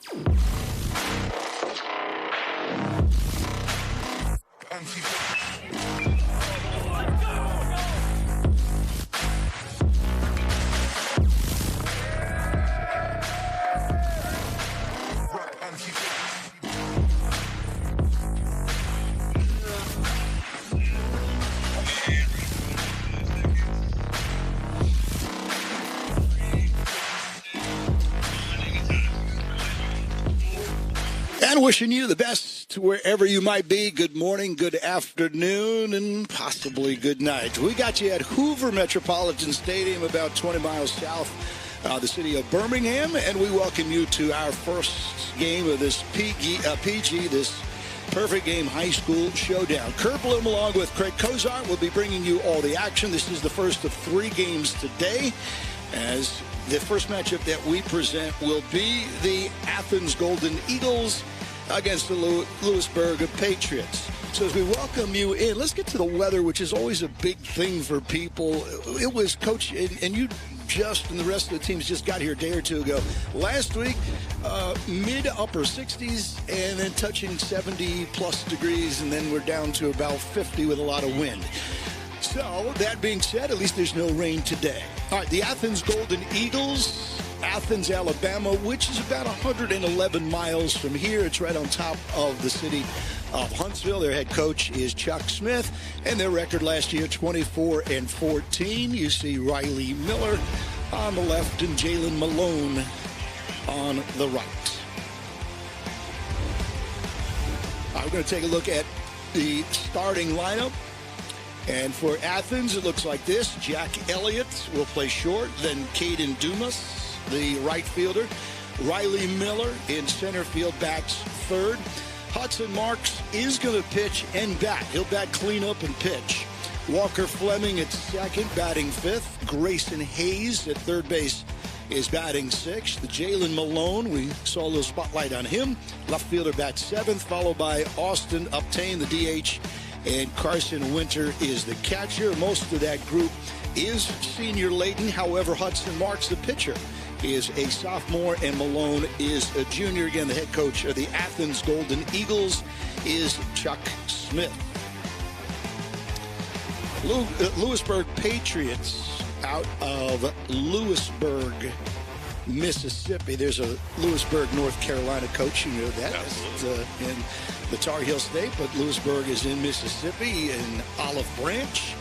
And wishing you the best wherever you might be. Good morning, good afternoon, and possibly good night. We got you at Hoover Metropolitan Stadium, about 20 miles south the city of Birmingham, and we welcome you to our first game of this PG, this Perfect Game High School Showdown. Kurt Bloom along with Craig Cozart will be bringing you all the action. This is the first of 3 games today, as the first matchup that we present will be the Athens Golden Eagles against the Lewisburg Patriots. So as we welcome you in, let's get to the weather, which is always a big thing for people. It was, Coach, and you and the rest of the teams just got here a day or two ago. Last week, mid-upper 60s and then touching 70-plus degrees, and then we're down to about 50 with a lot of wind. So, that being said, at least there's no rain today. All right, the Athens Golden Eagles, Athens, Alabama, which is about 111 miles from here. It's right on top of the city of Huntsville. Their head coach is Chuck Smith, and their record last year, 24-14. You see Riley Miller on the left and Jalen Malone on the right. We're going to take a look at the starting lineup. And for Athens, it looks like this. Jack Elliott will play short. Then Caden Dumas, the right fielder. Riley Miller in center field, bats third. Hudson Marks is going to pitch and bat. He'll bat cleanup and pitch. Walker Fleming at second, batting fifth. Grayson Hayes at third base is batting sixth. Jalen Malone, we saw a little spotlight on him. Left fielder bats seventh, followed by Austin Uptain, the DH. And Carson Winter is the catcher. Most of that group is senior laden. However, Hudson Marks, the pitcher, is a sophomore, and Malone is a junior. Again, the head coach of the Athens Golden Eagles is Chuck Smith. Lewisburg Patriots out of Lewisburg, Mississippi. There's a Lewisburg, North Carolina coach. You know that. In the Tar Heel State, but Lewisburg is in Mississippi, in Olive Branch,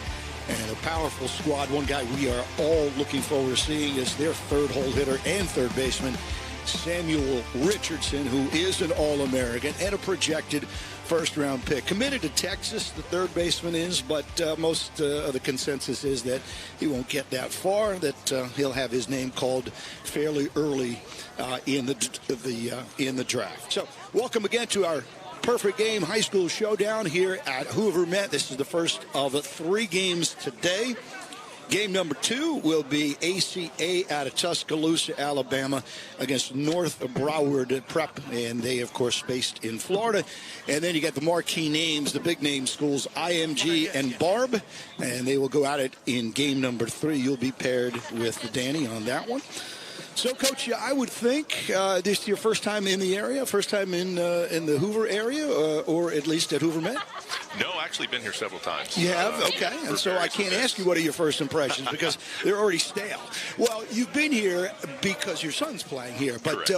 and a powerful squad. One guy we are all looking forward to seeing is their third hole hitter and third baseman, Samuel Richardson, who is an All-American and a projected first-round pick. Committed to Texas, the third baseman is, but most of the consensus is that he won't get that far, that he'll have his name called fairly early in the draft. So, welcome again to our Perfect Game High School Showdown here at Hoover Met. This is the first of 3 games today. Game number 2 will be ACA out of Tuscaloosa, Alabama, against North Broward Prep, and they, of course, based in Florida. And then you got the marquee names, the big name schools, IMG and Barb, and they will go at it in game number 3. You'll be paired with Danny on that one. So, Coach, I would think this is your first time in the area, first time in the Hoover area, or at least at Hoover Met? No, actually been here several times. You have? Okay. And so I can't ask you what are your first impressions because they're already stale. Well, you've been here because your son's playing here. But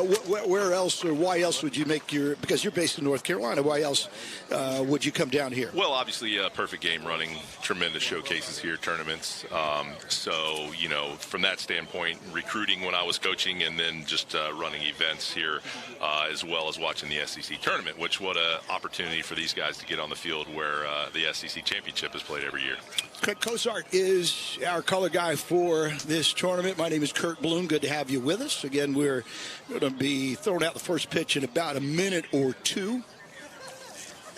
where else or why else would you make because you're based in North Carolina, why else would you come down here? Well, obviously, Perfect Game running tremendous showcases here, tournaments. So, you know, from that standpoint, recruiting when I was coaching and then just running events here as well as watching the SEC tournament, which what an opportunity for these guys to get on the field where the SEC championship is played every year. Craig Cozart is our color guy for this tournament. My name is Kurt Bloom. Good to have you with us. Again, we're going to be throwing out the first pitch in about a minute or two.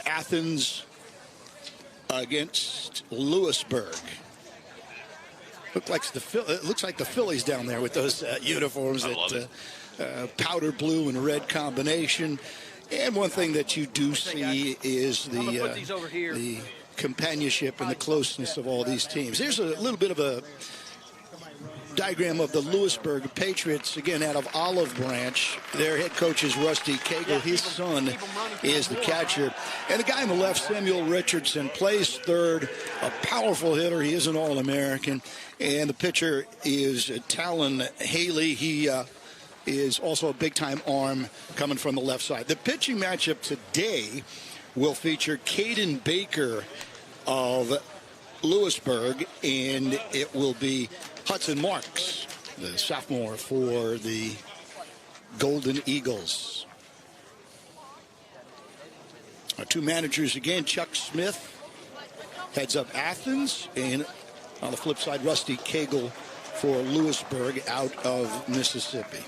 Athens against Lewisburg. Looks like the Phillies down there with those uniforms. Powder blue and red combination. And one thing that you do see is the companionship and the closeness of all these teams. There's a little bit of a diagram of the Lewisburg Patriots, again, out of Olive Branch. Their head coach is Rusty Cagle. His son is the catcher. And the guy on the left, Samuel Richardson, plays third, a powerful hitter. He is an All-American. And the pitcher is Talon Haley. He is also a big-time arm coming from the left side. The pitching matchup today will feature Caden Baker of Lewisburg, and it will be Hudson Marks, the sophomore for the Golden Eagles. Our two managers again, Chuck Smith heads up Athens, and on the flip side, Rusty Cagle for Lewisburg out of Mississippi.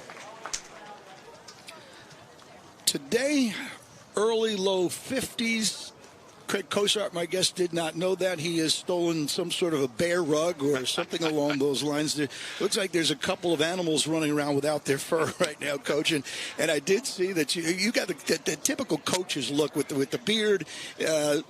Today, early low 50s. Craig Kosart, my guest, did not know that. He has stolen some sort of a bear rug or something along those lines. There looks like there's a couple of animals running around without their fur right now, Coach. And I did see that you got the typical coach's look with the beard,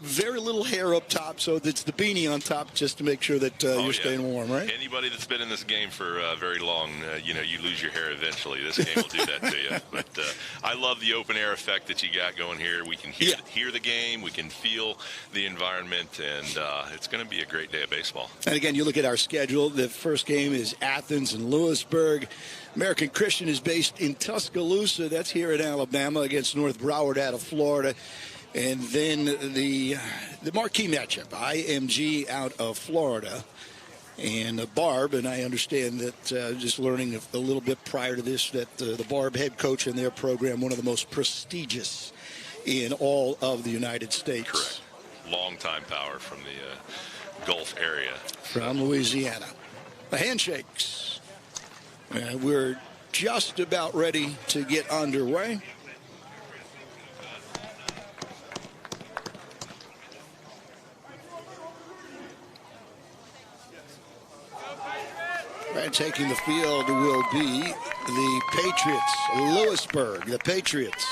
very little hair up top, so it's the beanie on top just to make sure that you're staying warm, right? Anybody that's been in this game for very long, you lose your hair eventually. This game will do that to you. But I love the open air effect that you got going here. We can hear the game. We can feel the environment, and it's going to be a great day of baseball. And again, you look at our schedule. The first game is Athens and Lewisburg. American Christian is based in Tuscaloosa. That's here in Alabama against North Broward out of Florida. And then the marquee matchup, IMG out of Florida. And Barb, and I understand that just learning a little bit prior to this, that the Barb head coach in their program, one of the most prestigious in all of the United States. Correct. Long-time power from the Gulf area. From Louisiana. The handshakes. We're just about ready to get underway. And taking the field will be the Patriots. Lewisburg, the Patriots.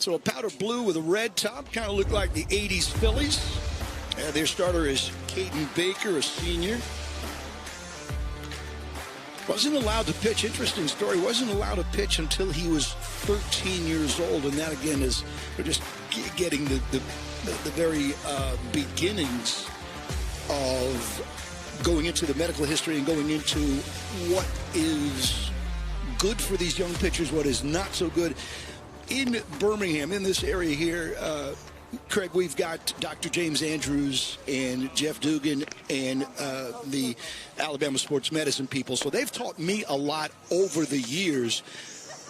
So a powder blue with a red top, kind of look like the 80s Phillies. Their starter is Caden Baker, a senior. Wasn't allowed to pitch, interesting story, wasn't allowed to pitch until he was 13 years old. And that, again, is we're just getting the very beginnings of going into the medical history and going into what is good for these young pitchers, what is not so good. In Birmingham, in this area here, Craig, we've got Dr. James Andrews and Jeff Dugan and the Alabama sports medicine people. So they've taught me a lot over the years.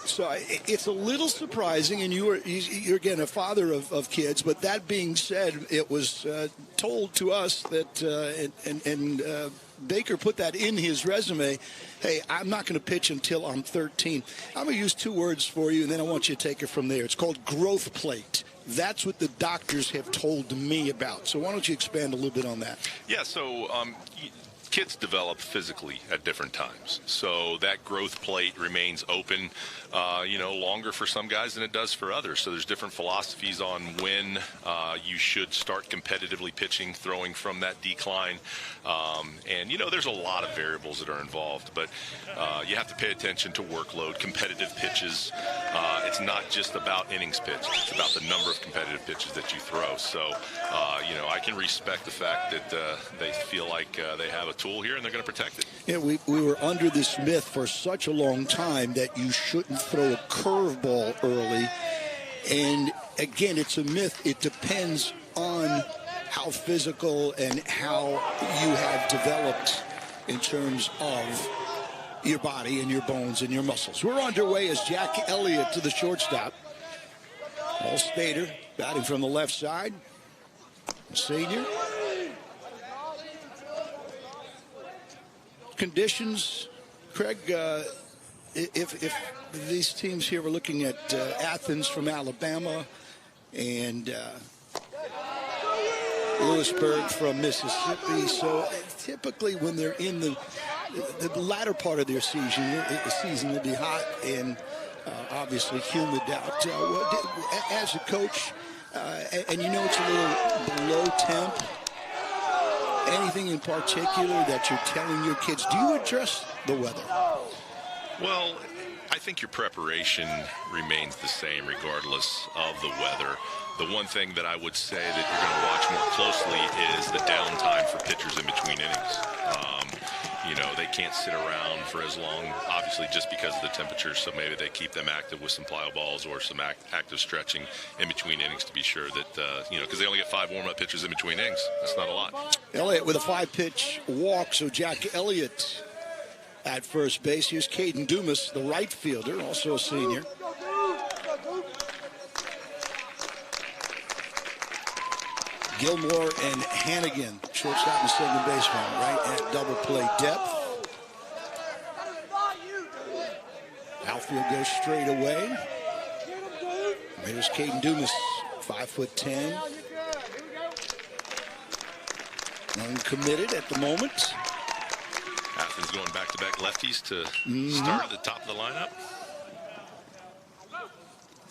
So it's a little surprising, and you're again a father of kids. But that being said, it was told to us that, and Baker put that in his resume. Hey, I'm not going to pitch until I'm 13. I'm going to use two words for you, and then I want you to take it from there. It's called growth plate. That's what the doctors have told me about. So why don't you expand a little bit on that? Yeah, so kids develop physically at different times. So that growth plate remains open, longer for some guys than it does for others. So there's different philosophies on when you should start competitively pitching, throwing from that decline. There's a lot of variables that are involved, but you have to pay attention to workload, competitive pitches. It's not just about innings pitched. It's about the number of competitive pitches that you throw. So, I can respect the fact that they feel like they have a tool here and they're going to protect it. Yeah, we were under this myth for such a long time that you shouldn't throw a curveball early. And again, it's a myth. It depends on how physical and how you have developed in terms of your body and your bones and your muscles. We're underway as Jack Elliott to the shortstop. All-Stater batting from the left side. Senior. Conditions, Craig, if these teams here were looking at Athens from Alabama and Lewisburg from Mississippi, so typically when they're in the latter part of their season will be hot and obviously humid out. As a coach, and it's a little below temp, anything in particular that you're telling your kids? Do you address the weather? Well, I think your preparation remains the same regardless of the weather. The one thing that I would say that you're going to watch more closely is the downtime for pitchers in between innings. They can't sit around for as long, obviously, just because of the temperature. So maybe they keep them active with some plyo balls or some active stretching in between innings to be sure that, because they only get 5 warm-up pitches in between innings. That's not a lot. Elliott with a 5-pitch walk. So Jack Elliott at first base. Here's Caden Dumas, the right fielder, also a senior. Gilmore and Hannigan, shortstop and second baseman, right at double play depth. Outfield goes straight away. There's Caden Dumas, 5'10". Uncommitted at the moment. Athens going back-to-back lefties to start at the top of the lineup.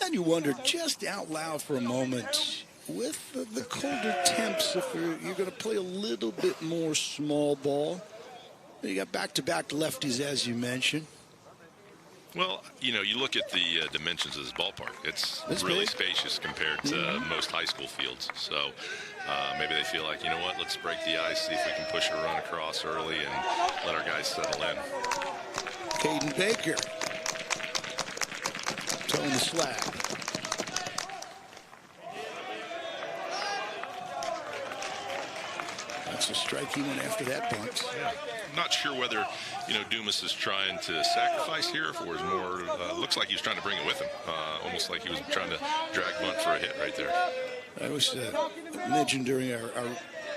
And you wonder just out loud for a moment, with the colder temps, if you're going to play a little bit more small ball. You got back-to-back lefties, as you mentioned. Well, you look at the dimensions of this ballpark. It's really big, spacious compared to most high school fields. So maybe they feel like, let's break the ice, see if we can push a run across early and let our guys settle in. Caden Baker towing the slab. That's a strike. He went after that bunt. Yeah. I'm not sure whether, Dumas is trying to sacrifice here, or is more, looks like he was trying to bring it with him. Almost like he was trying to drag bunt for a hit right there. I was mentioned during our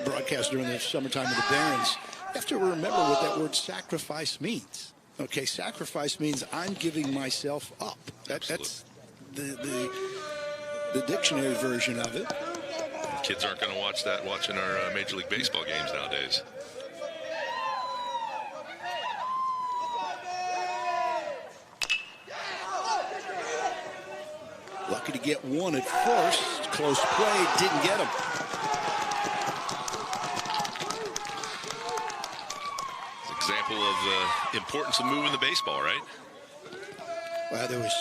broadcast during the summertime of the Barons. You have to remember what that word sacrifice means. Okay, sacrifice means I'm giving myself up. That's the dictionary version of it. Kids aren't going to watch that watching our Major League Baseball games nowadays. Lucky to get one at first. Close play, didn't get him. It's an example of the importance of moving the baseball, right? Well, there was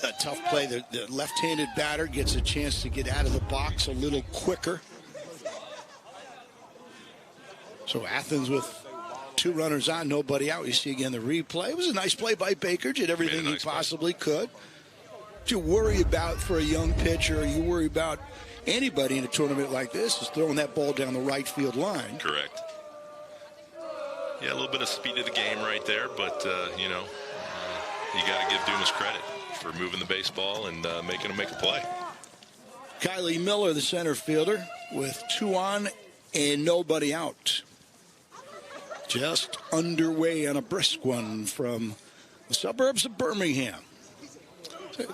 a tough play. The left-handed batter gets a chance to get out of the box a little quicker. So Athens with 2 runners on, nobody out. You see again the replay. It was a nice play by Baker. Did everything he possibly could. What you worry about for a young pitcher, you worry about anybody in a tournament like this, is throwing that ball down the right field line. Correct. Yeah, a little bit of speed of the game right there, but, you got to give Dumas credit for moving the baseball and making him make a play. Kylie Miller, the center fielder, with 2 on and nobody out. Just underway on a brisk one from the suburbs of Birmingham.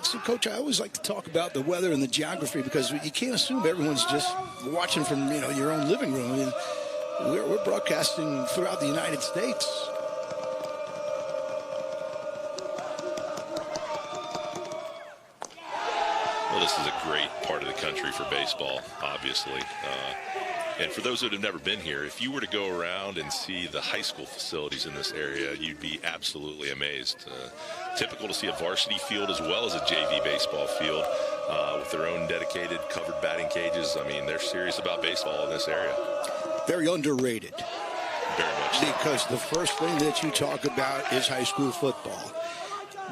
So, Coach, I always like to talk about the weather and the geography because you can't assume everyone's just watching from, your own living room. I mean, we're broadcasting throughout the United States. Well, this is a great part of the country for baseball, obviously. And for those that have never been here, if you were to go around and see the high school facilities in this area, you'd be absolutely amazed. Typical to see a varsity field as well as a JV baseball field with their own dedicated covered batting cages. I mean, they're serious about baseball in this area. Very underrated. Very much so. Because the first thing that you talk about is high school football.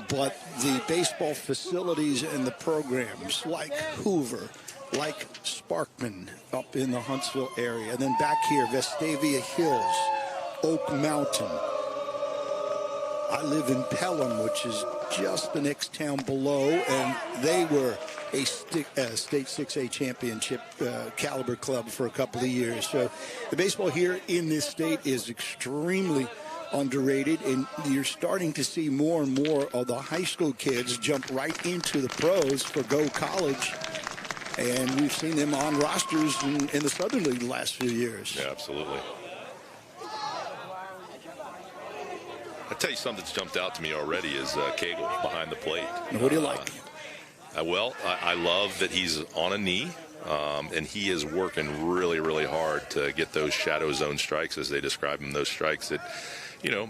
But the baseball facilities and the programs like Hoover, like Sparkman up in the Huntsville area, and then back here, Vestavia Hills, Oak Mountain. I live in Pelham, which is just the next town below, and they were a state 6A championship caliber club for a couple of years. So the baseball here in this state is extremely underrated, and you're starting to see more and more of the high school kids jump right into the pros for Go College. And we've seen them on rosters in the Southern League the last few years. Yeah, absolutely. I'll tell you something that's jumped out to me already is Cagle behind the plate. And what do you like? Well, I love that he's on a knee. and he is working really, really hard to get those shadow zone strikes, as they describe them, those strikes that,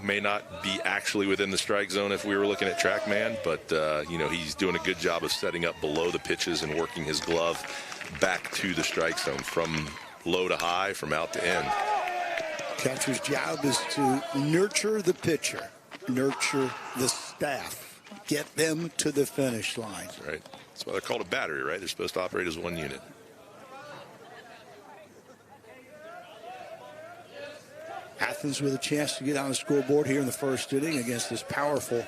may not be actually within the strike zone if we were looking at TrackMan, but, he's doing a good job of setting up below the pitches and working his glove back to the strike zone from low to high, from out to in. Catcher's job is to nurture the pitcher, nurture the staff, get them to the finish line. Right. That's why they're called a battery, right? They're supposed to operate as one unit. Athens with a chance to get on the scoreboard here in the first inning against this powerful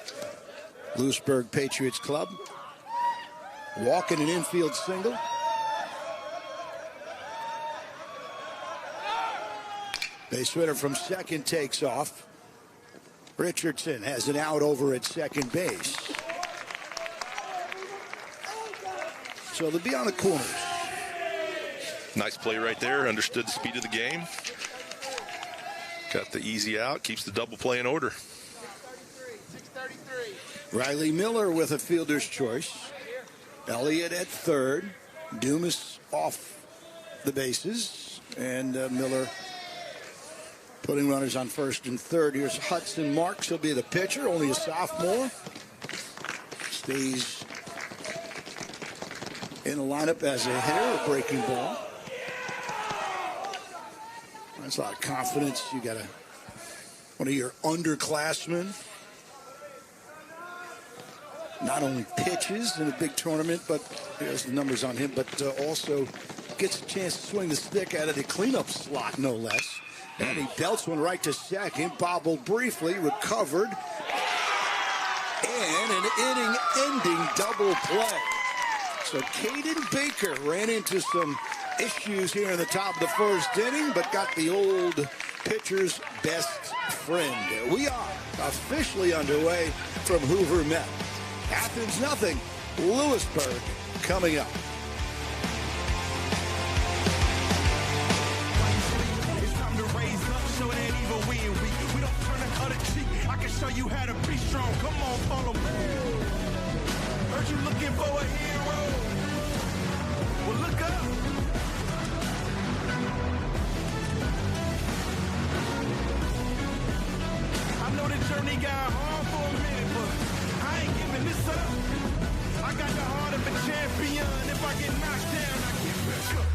Lewisburg Patriots club. Walking an infield single. Base runner from second takes off. Richardson has an out over at second base. So they'll be on the corners. Nice play right there. Understood the speed of the game. Got the easy out. Keeps the double play in order. 633. Riley Miller with a fielder's choice. Elliott at third. Dumas off the bases. And Miller putting runners on first and third. Here's Hudson Marks. He'll be the pitcher, only a sophomore. Stays in the lineup as a hitter, a breaking ball. That's a lot of confidence. You got one of your underclassmen. Not only pitches in a big tournament, but there's the numbers on him, but also gets a chance to swing the stick out of the cleanup slot, no less. And he belts one right to second, bobbled briefly, recovered, and an inning-ending double play. So Caden Baker ran into some issues here in the top of the first inning, but got the old pitcher's best friend. We are officially underway from Hoover Met. Athens nothing, Lewisburg coming up. Show you how to be strong. Come on, follow me. Heard you looking for a hero. Well, look up. I know the journey got hard for a minute, but I ain't giving this up. I got the heart of a champion. If I get knocked down, I get back up.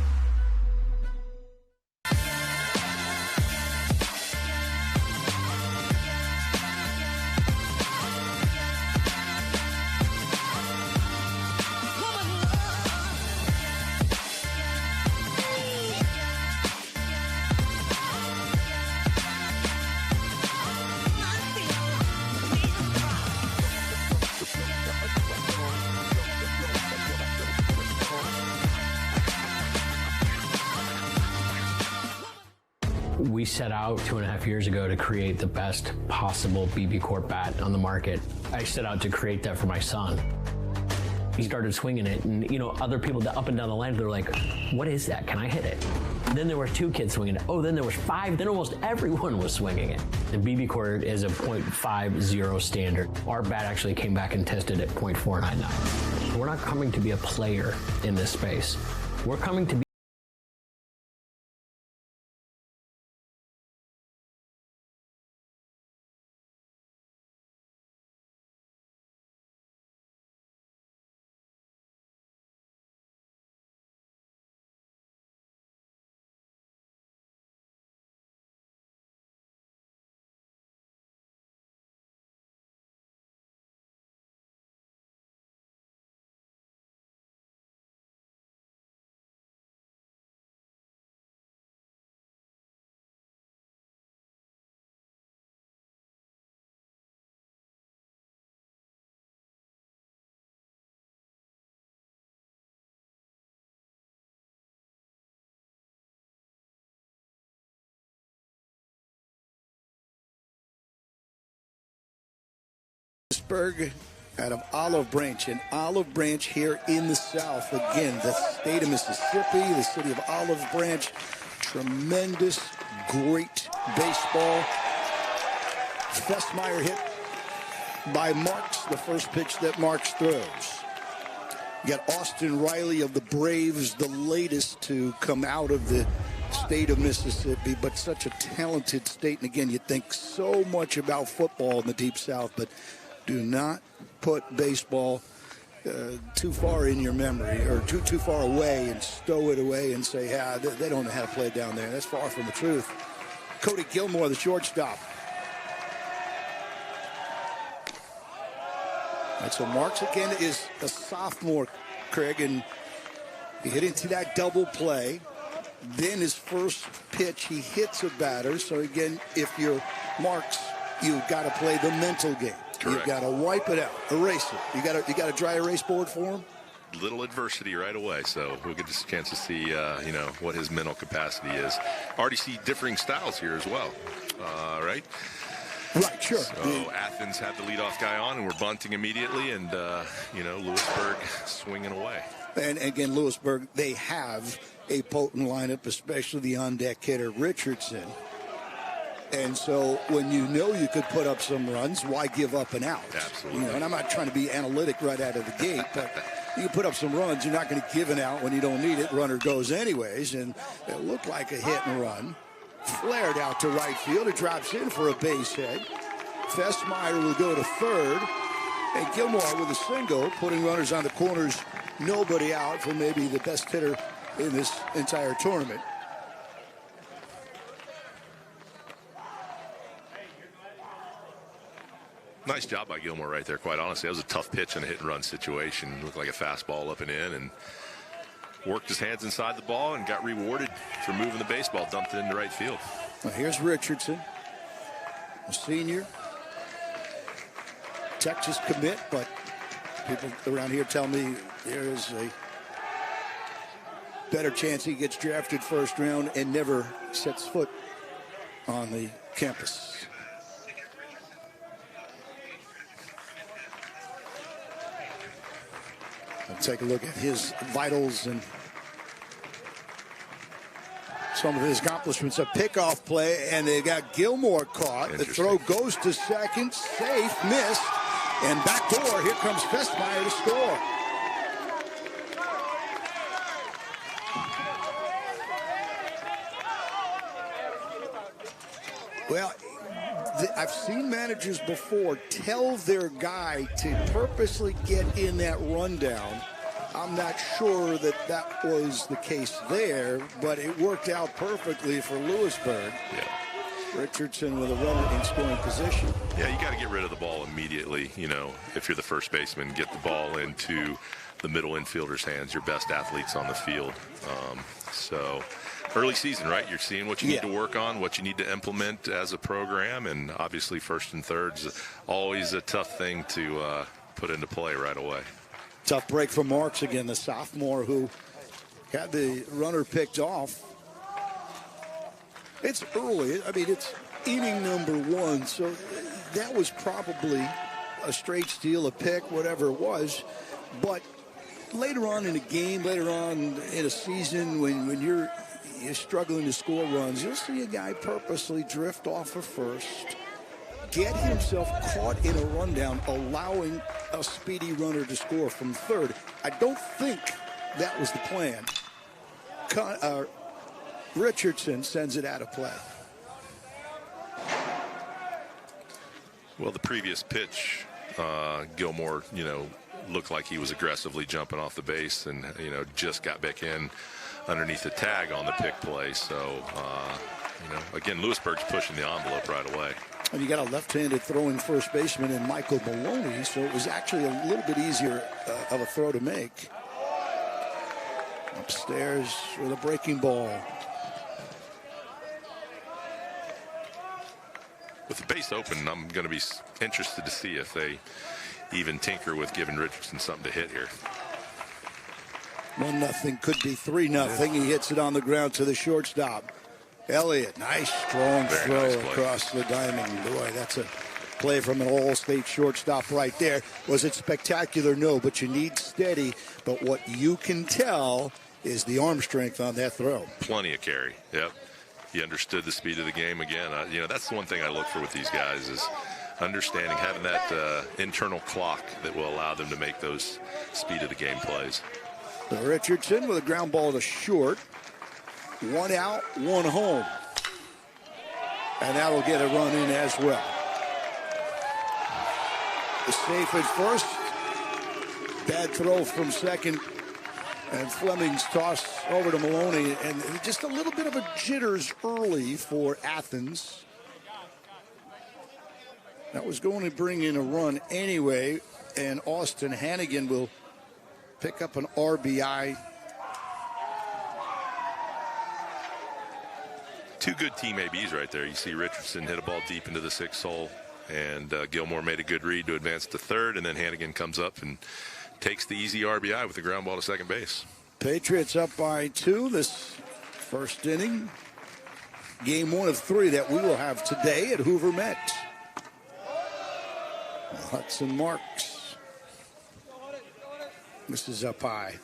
We set out 2.5 years ago to create the best possible BB Corp bat on the market. I set out to create that for my son. He started swinging it, and other people up and down the line, they're like, what is that? Can I hit it? Then there were 2 kids swinging it. Oh, then there was 5. Then almost everyone was swinging it. The BB Corp is a .50 standard. Our bat actually came back and tested at .499. We're not coming to be a player in this space. We're coming to be out of Olive Branch, and Olive Branch here in the South. Again, the state of Mississippi, the city of Olive Branch. Tremendous, great baseball. Festmeyer hit by Marks, the first pitch that Marks throws. You got Austin Riley of the Braves, the latest to come out of the state of Mississippi, but such a talented state. And again, you think so much about football in the Deep South, but do not put baseball too far in your memory or too far away and stow it away and say, yeah, they don't know how to play down there. That's far from the truth. Cody Gilmore, the shortstop. And so Marks again is a sophomore, Craig, and he hit into that double play. Then his first pitch, he hits a batter. So again, if you're Marks, you've got to play the mental game. Correct. You've got to wipe it out, erase it. You got a dry erase board for him. Little adversity right away, so we'll get this chance to see, what his mental capacity is. Already see differing styles here as well, right? Right, sure. So Athens had the leadoff guy on, and we're bunting immediately, and Lewisburg swinging away. And again, Lewisburg, they have a potent lineup, especially the on-deck hitter Richardson. And so when you know you could put up some runs, why give up an out? Absolutely. And I'm not trying to be analytic right out of the gate, but you put up some runs, you're not going to give an out when you don't need it. Runner goes anyways, and it looked like a hit and run. Flared out to right field. It drops in for a base hit. Festmeyer will go to third. And Gilmore with a single, putting runners on the corners. Nobody out for maybe the best hitter in this entire tournament. Nice job by Gilmore right there, quite honestly. That was a tough pitch in a hit-and-run situation. Looked like a fastball up and in, and worked his hands inside the ball and got rewarded for moving the baseball, dumped it into right field. Well, here's Richardson, a senior. Texas commit, but people around here tell me there is a better chance he gets drafted first round and never sets foot on the campus. Take a look at his vitals and some of his accomplishments. A pickoff play, and they got Gilmore caught. The throw goes to second, safe, missed, and back door. Here comes Festmeyer to score. Well, I've seen managers before tell their guy to purposely get in that rundown. I'm not sure that was the case there, but it worked out perfectly for Lewisburg. Yeah. Richardson with a runner in scoring position. Yeah, you got to get rid of the ball immediately. If you're the first baseman, get the ball into the middle infielder's hands, your best athletes on the field. So early season, right? You're seeing what you need to work on, what you need to implement as a program, and obviously first and third's always a tough thing to put into play right away. Tough break for Marks again, the sophomore who had the runner picked off. It's early. I mean, it's inning number one, so that was probably a straight steal, a pick, whatever it was. But later on in a game, later on in a season, when you're struggling to score runs, you'll see a guy purposely drift off of first, get himself caught in a rundown, allowing a speedy runner to score from third. I don't think that was the plan. Richardson sends it out of play. Well, the previous pitch, Gilmore, looked like he was aggressively jumping off the base and, just got back in underneath the tag on the pick play. So, again, Lewisburg's pushing the envelope right away. And you got a left-handed throwing first baseman in Michael Maloney, so it was actually a little bit easier of a throw to make. Upstairs with a breaking ball. With the base open, I'm going to be interested to see if they even tinker with giving Richardson something to hit here. 1-0, could be 3-0. He hits it on the ground to the shortstop. Elliott, nice strong throw across the diamond. Boy, that's a play from an all-state shortstop right there. Was it spectacular? No, but you need steady. But what you can tell is the arm strength on that throw. Plenty of carry. Yep. He understood the speed of the game again. That's the one thing I look for with these guys is understanding, having that internal clock that will allow them to make those speed of the game plays. So Richardson with a ground ball to short. 1 out, 1 home. And that'll get a run in as well. The safe at first. Bad throw from second. And Fleming's toss over to Maloney. And just a little bit of a jitters early for Athens. That was going to bring in a run anyway. And Austin Hannigan will pick up an RBI. Two good team ABs right there. You see Richardson hit a ball deep into the 6th hole, and Gilmore made a good read to advance to third, and then Hannigan comes up and takes the easy RBI with the ground ball to second base. Patriots up by 2 this first inning. Game 1 of 3 that we will have today at Hoover Met. Hudson Marks. This is up high.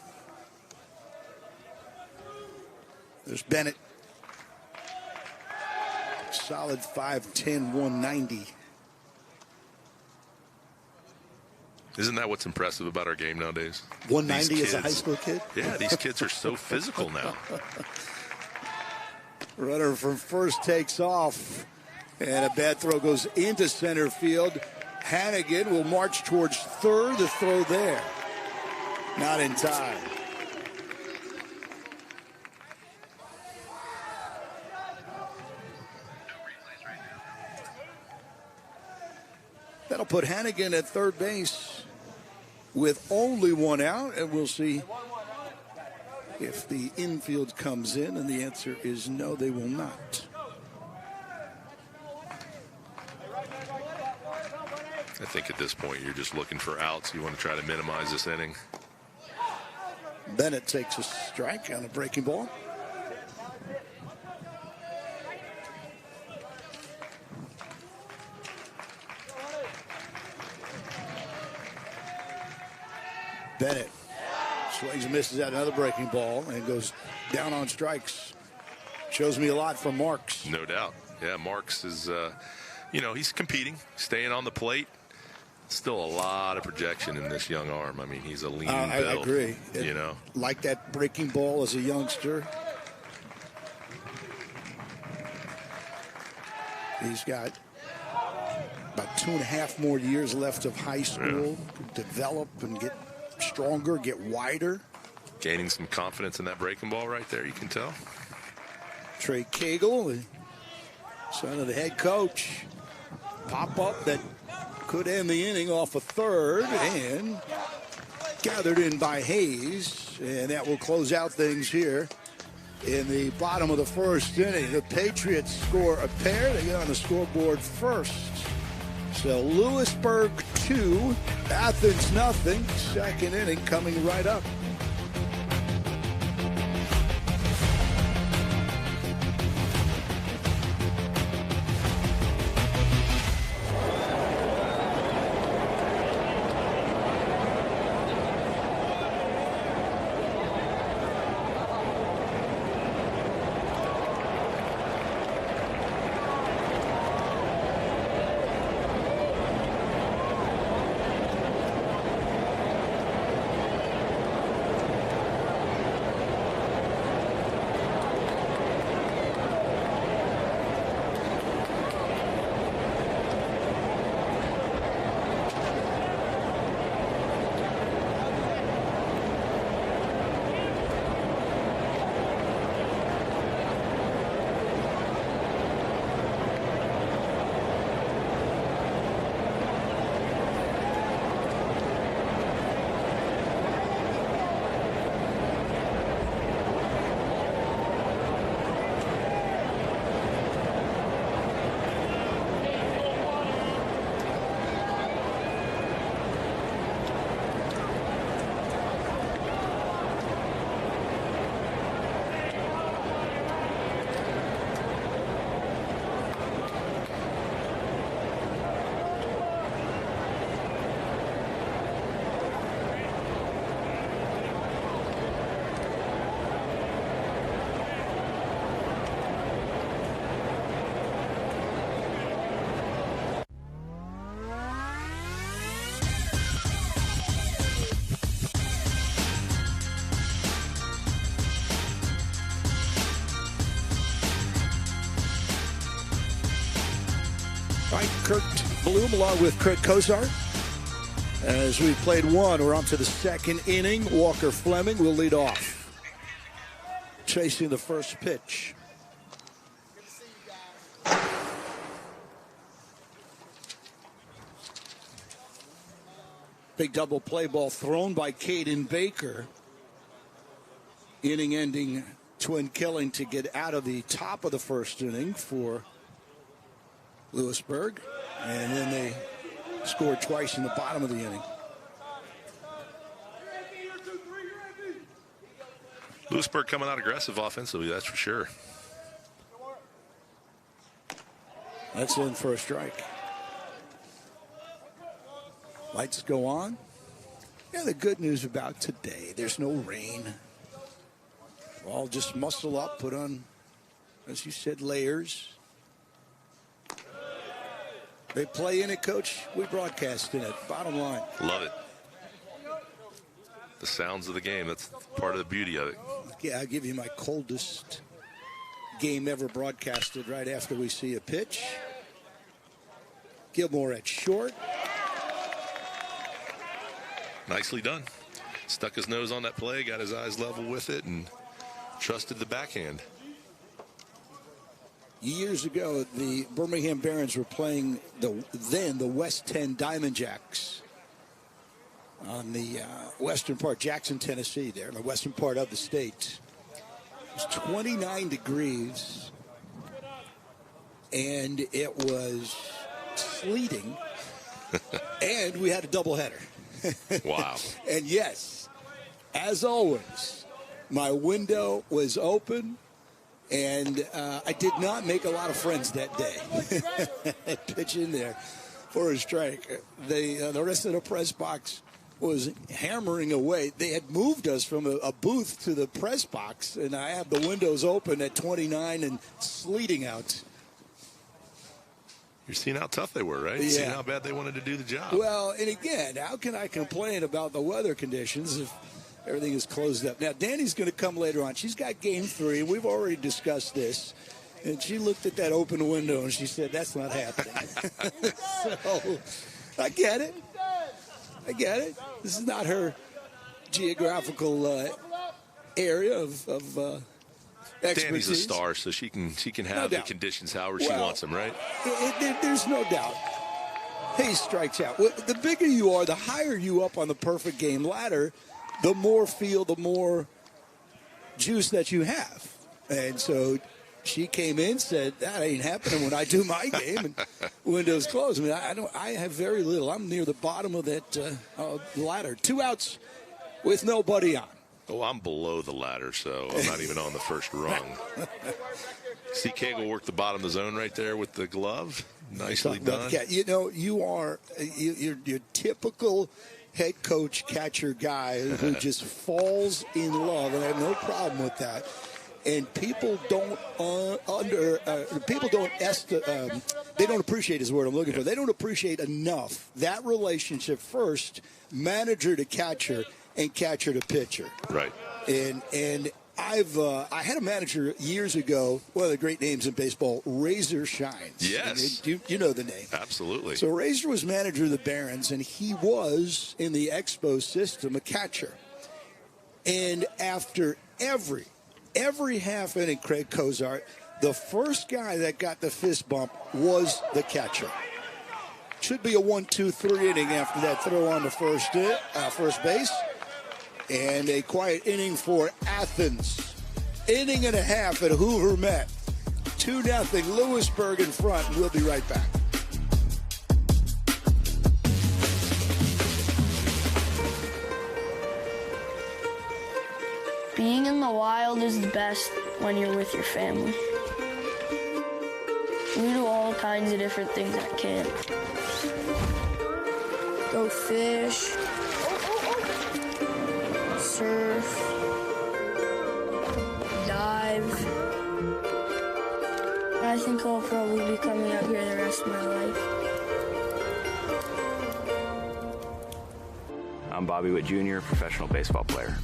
There's Bennett. Solid 5'10", 190. Isn't that what's impressive about our game nowadays? 190 as a high school kid? Yeah, these kids are so physical now. Runner from first takes off, and a bad throw goes into center field. Hannigan will march towards third. The throw there. Not in time. That'll put Hannigan at third base with only 1 out, and we'll see if the infield comes in, and the answer is no, they will not. I think at this point you're just looking for outs. You want to try to minimize this inning. Bennett takes a strike on a breaking ball. Bennett swings and misses at another breaking ball and goes down on strikes. Shows me a lot from Marks. No doubt. Yeah, Marks is, he's competing, staying on the plate. Still a lot of projection in this young arm. I mean, he's a lean build. I agree. Like that breaking ball as a youngster. He's got about 2.5 more years left of high school. Yeah. Develop and get stronger, get wider. Gaining some confidence in that breaking ball right there, you can tell. Trey Cagle, the son of the head coach. Pop up that could end the inning off a third, and gathered in by Hayes. And that will close out things here in the bottom of the first inning. The Patriots score a pair. They get on the scoreboard first. So Lewisburg 2, Athens nothing. Second inning coming right up. All right, Kurt Bloom along with Craig Kozar. As we played one, we're on to the second inning. Walker Fleming will lead off. Chasing the first pitch. Big double play ball thrown by Caden Baker. Inning ending twin killing to get out of the top of the first inning for Lewisburg. And then they scored twice in the bottom of the inning. Lewisburg coming out aggressive offensively, that's for sure. That's in for a strike. Lights go on. Yeah, the good news about today, there's no rain. All just muscle up, put on, as you said, layers. They play in it, Coach. We broadcast in it. Bottom line. Love it. The sounds of the game. That's part of the beauty of it. Yeah, I'll give you my coldest game ever broadcasted right after we see a pitch. Gilmore at short. Nicely done. Stuck his nose on that play, got his eyes level with it, and trusted the backhand. Years ago, the Birmingham Barons were playing the West 10 Diamond Jacks on the western part, Jackson, Tennessee, there in the western part of the state. It was 29 degrees, and it was sleeting, and we had a doubleheader. Wow. And yes, as always, my window was open. And I did not make a lot of friends that day. Pitch in there for a strike. The rest of the press box was hammering away. They had moved us from a booth to the press box, and I had the windows open at 29 and sleeting out. You're seeing how tough they were, right? Yeah. Seeing how bad they wanted to do the job. Well, and again, how can I complain about the weather conditions if everything is closed up? Now, Danny's going to come later on. She's got game 3, and we've already discussed this. And she looked at that open window, and she said, that's not happening. So, I get it. I get it. This is not her geographical area of expertise. Danny's a star, so she can have the conditions however she wants them, right? There's no doubt. Hayes strikes out. The bigger you are, the higher you up on the perfect game ladder, the more feel, the more juice that you have. And so she came in, said, that ain't happening when I do my game, and windows closed. I mean, I have very little. I'm near the bottom of that ladder. 2 outs with nobody on. Oh, I'm below the ladder, so I'm not even on the first rung. See Cagle work the bottom of the zone right there with the glove. Nicely done. You know, you're typical head coach catcher guy who just falls in love, and I have no problem with that. And people don't they don't appreciate his word I'm looking for. They don't appreciate enough that relationship first, manager to catcher and catcher to pitcher. Right. And I had a manager years ago, one of the great names in baseball, Razor Shines. Yes. You know the name. Absolutely. So Razor was manager of the Barons, and he was, in the Expo system, a catcher. And after every half inning, Craig Kozar, the first guy that got the fist bump was the catcher. Should be a 1-2-3 inning after that throw on the first base. And a quiet inning for Athens. Inning and a half at Hoover Met. 2-0, Lewisburg in front. We'll be right back. Being in the wild is the best when you're with your family. We do all kinds of different things at camp. Go fish, surf, dive. I think I'll probably be coming out here the rest of my life. I'm Bobby Witt Jr., professional baseball player.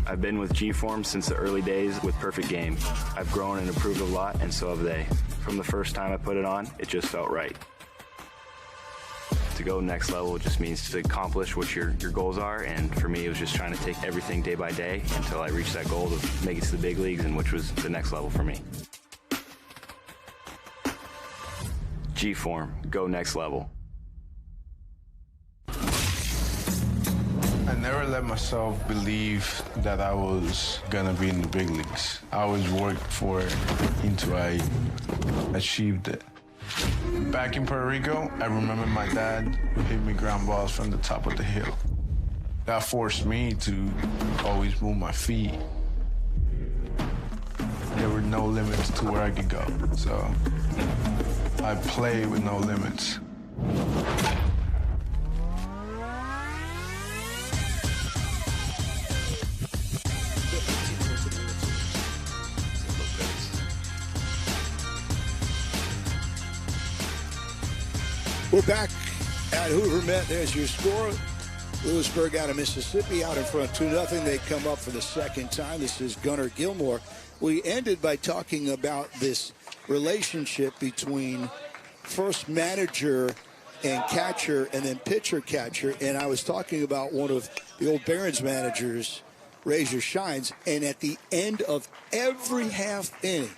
I've been with G-Form since the early days with Perfect Game. I've grown and improved a lot, and so have they. from the first time I put it on. It just felt right. To go next level just means to accomplish what your goals are, and for me it was just trying to take everything day by day until I reached that goal to make it to the big leagues, and which was the next level for me. G form, go next level. I never let myself believe that I was gonna be in the big leagues. I always worked for it until I achieved it. Back in Puerto Rico, I remember my dad would hit me ground balls from the top of the hill. That forced me to always move my feet. There were no limits to where I could go, so I played with no limits. We're back at Hoover Met. There's your score. Lewisburg out of Mississippi out in front 2-0. They come up for the second time. This is Gunnar Gilmore. We ended by talking about this relationship between first manager and catcher and then pitcher-catcher. And I was talking about one of the old Barons managers, Razor Shines, and at the end of every half inning,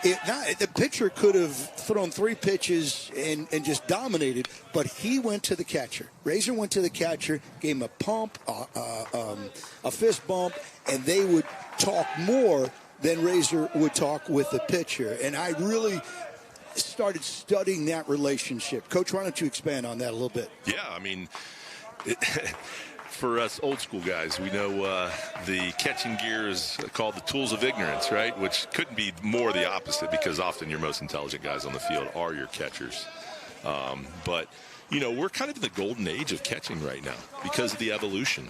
the pitcher could have thrown 3 pitches and just dominated, but he went to the catcher. Razor went to the catcher, gave him a pump, a fist bump, and they would talk more than Razor would talk with the pitcher. And I really started studying that relationship. Coach, why don't you expand on that a little bit? Yeah, I mean, for us old school guys, we know the catching gear is called the tools of ignorance, right? Which couldn't be more the opposite, because often your most intelligent guys on the field are your catchers. But, you know, we're kind of in the golden age of catching right now because of the evolution.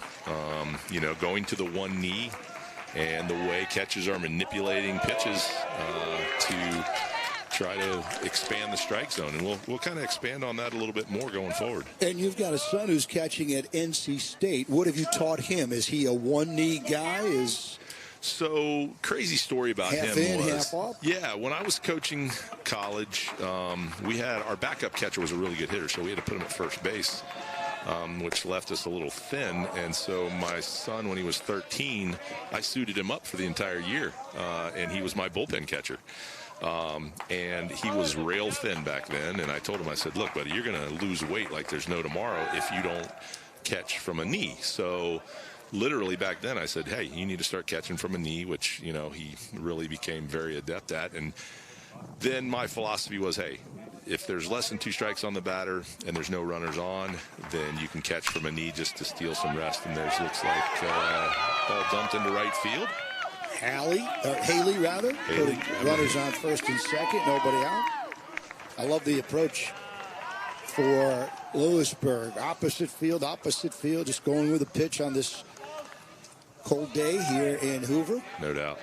You know, going to the one knee and the way catchers are manipulating pitches to try to expand the strike zone, and we'll kind of expand on that a little bit more going forward. And you've got a son who's catching at NC State. What have you taught him? Is he a one-knee guy? So, crazy story about half him in, was, half up? Yeah, when I was coaching college, we had our backup catcher was a really good hitter, so we had to put him at first base, which left us a little thin. And so my son, when he was 13, I suited him up for the entire year, and he was my bullpen catcher. And he was rail thin back then, and I told him, I said, look, buddy, you're going to lose weight like there's no tomorrow if you don't catch from a knee. So literally back then I said, hey, you need to start catching from a knee, which, you know, he really became very adept at. And then my philosophy was, hey, if there's less than 2 strikes on the batter and there's no runners on, then you can catch from a knee just to steal some rest. And there's looks like ball dumped into right field. Haley, putting runners on first and second, nobody out. I love the approach for Lewisburg. Opposite field, just going with a pitch on this cold day here in Hoover. No doubt.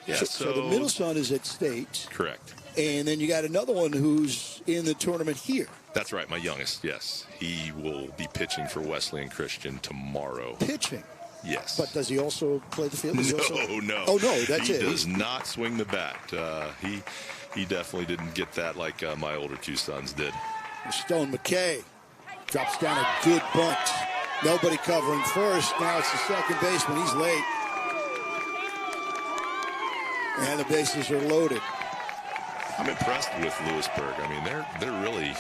Yeah, so the middle son is at State. Correct. And then you got another one who's in the tournament here. That's right, my youngest, yes. He will be pitching for Wesley and Christian tomorrow. Pitching? Yes. But does he also play the field? No. Oh, no, that's he it. He does not swing the bat. He definitely didn't get that like my older 2 sons did. Stone McKay drops down a good bunt. Nobody covering first. Now it's the second baseman. He's late. And the bases are loaded. I'm impressed with Lewisburg. I mean, they're really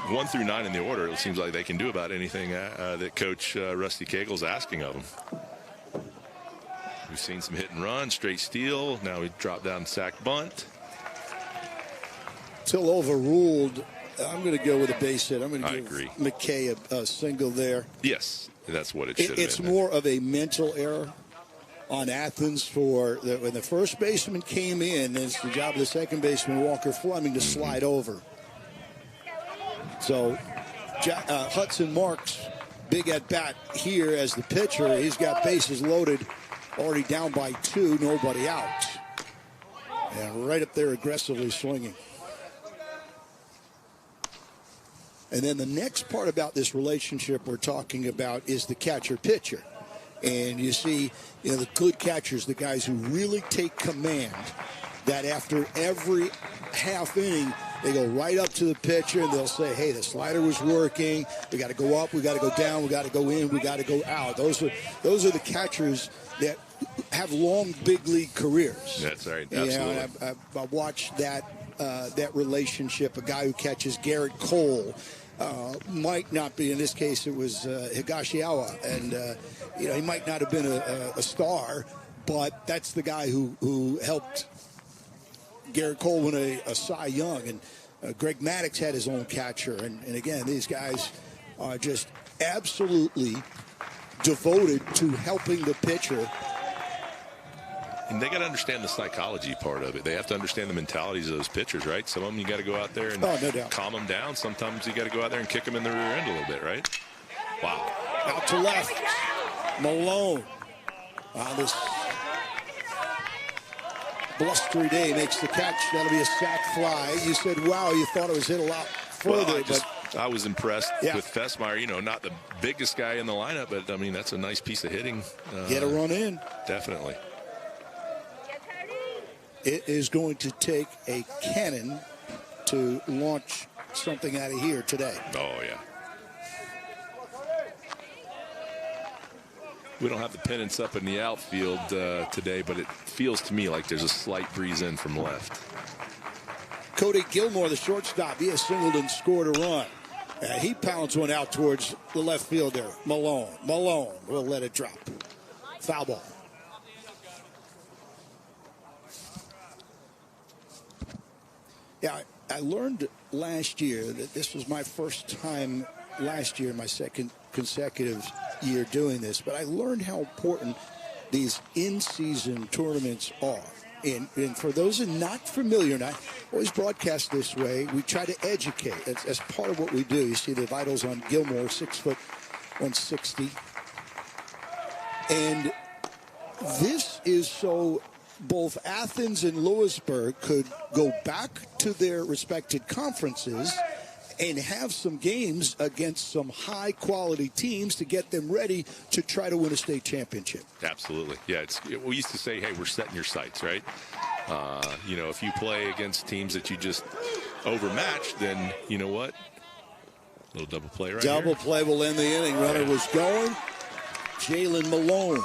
1 through 9 in the order. It seems like they can do about anything that Coach Rusty Cagle's asking of them. We've seen some hit and run, straight steal. Now we drop down sack bunt. Till overruled. I'm going to go with a base hit. I'm going to give agree. McKay a single there. Yes, that's what it should have been. It's more of a mental error on Athens when the first baseman came in. It's the job of the second baseman, Walker Fleming, to slide over. So Hudson Marks, big at bat here as the pitcher. He's got bases loaded, already down by 2, nobody out. And right up there aggressively swinging. And then the next part about this relationship we're talking about is the catcher-pitcher. And you see, the good catchers, the guys who really take command, that after every half inning, they go right up to the pitcher and they'll say, hey, the slider was working. We got to go up. We got to go down. We got to go in. We got to go out. Those are the catchers that have long big league careers. That's right. Absolutely. Yeah, I watched that relationship. A guy who catches Garrett Cole might not be, in this case, it was Higashiawa. And, he might not have been a star, but that's the guy who helped Garrett Cole win a Cy Young. And Greg Maddux had his own catcher. And again, these guys are just absolutely devoted to helping the pitcher. And they got to understand the psychology part of it. They have to understand the mentalities of those pitchers, right? Some of them you got to go out there and no doubt. Calm them down. Sometimes you got to go out there and kick them in the rear end a little bit, right? Wow. Out to left. Malone on this blustery day makes the catch. That'll be a sac fly. You said, wow, you thought it was hit a lot further. I was impressed with Fessmeyer. Not the biggest guy in the lineup, but, I mean, that's a nice piece of hitting. Get a run in. Definitely. It is going to take a cannon to launch something out of here today. Oh, yeah. We don't have the pennants up in the outfield today, but it feels to me like there's a slight breeze in from left. Cody Gilmore, the shortstop, he has singled and scored a run. He pounds one out towards the left fielder, Malone. Malone will let it drop. Foul ball. Yeah, I learned last year that this was my first time last year, my second consecutive year doing this, but I learned how important these in-season tournaments are. And for those who are not familiar, and I always broadcast this way, we try to educate. That's part of what we do. You see the vitals on Gilmore, 6 foot 160. And this is so both Athens and Lewisburg could go back to their respected conferences and have some games against some high-quality teams to get them ready to try to win a state championship. Absolutely. Yeah, we used to say, hey, we're setting your sights, right? If you play against teams that you just overmatch, then you know what? A little double play right here. Double play will end the inning. Runner was going. Jalen Malone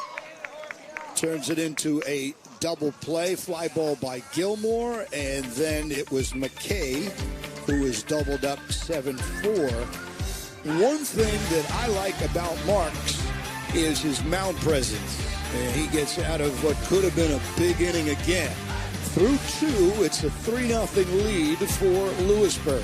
turns it into a double play. Fly ball by Gilmore, and then it was McKay who is doubled up 7-4. One thing that I like about Marks is his mound presence. And he gets out of what could have been a big inning again. Through 2, it's a 3-0 lead for Lewisburg.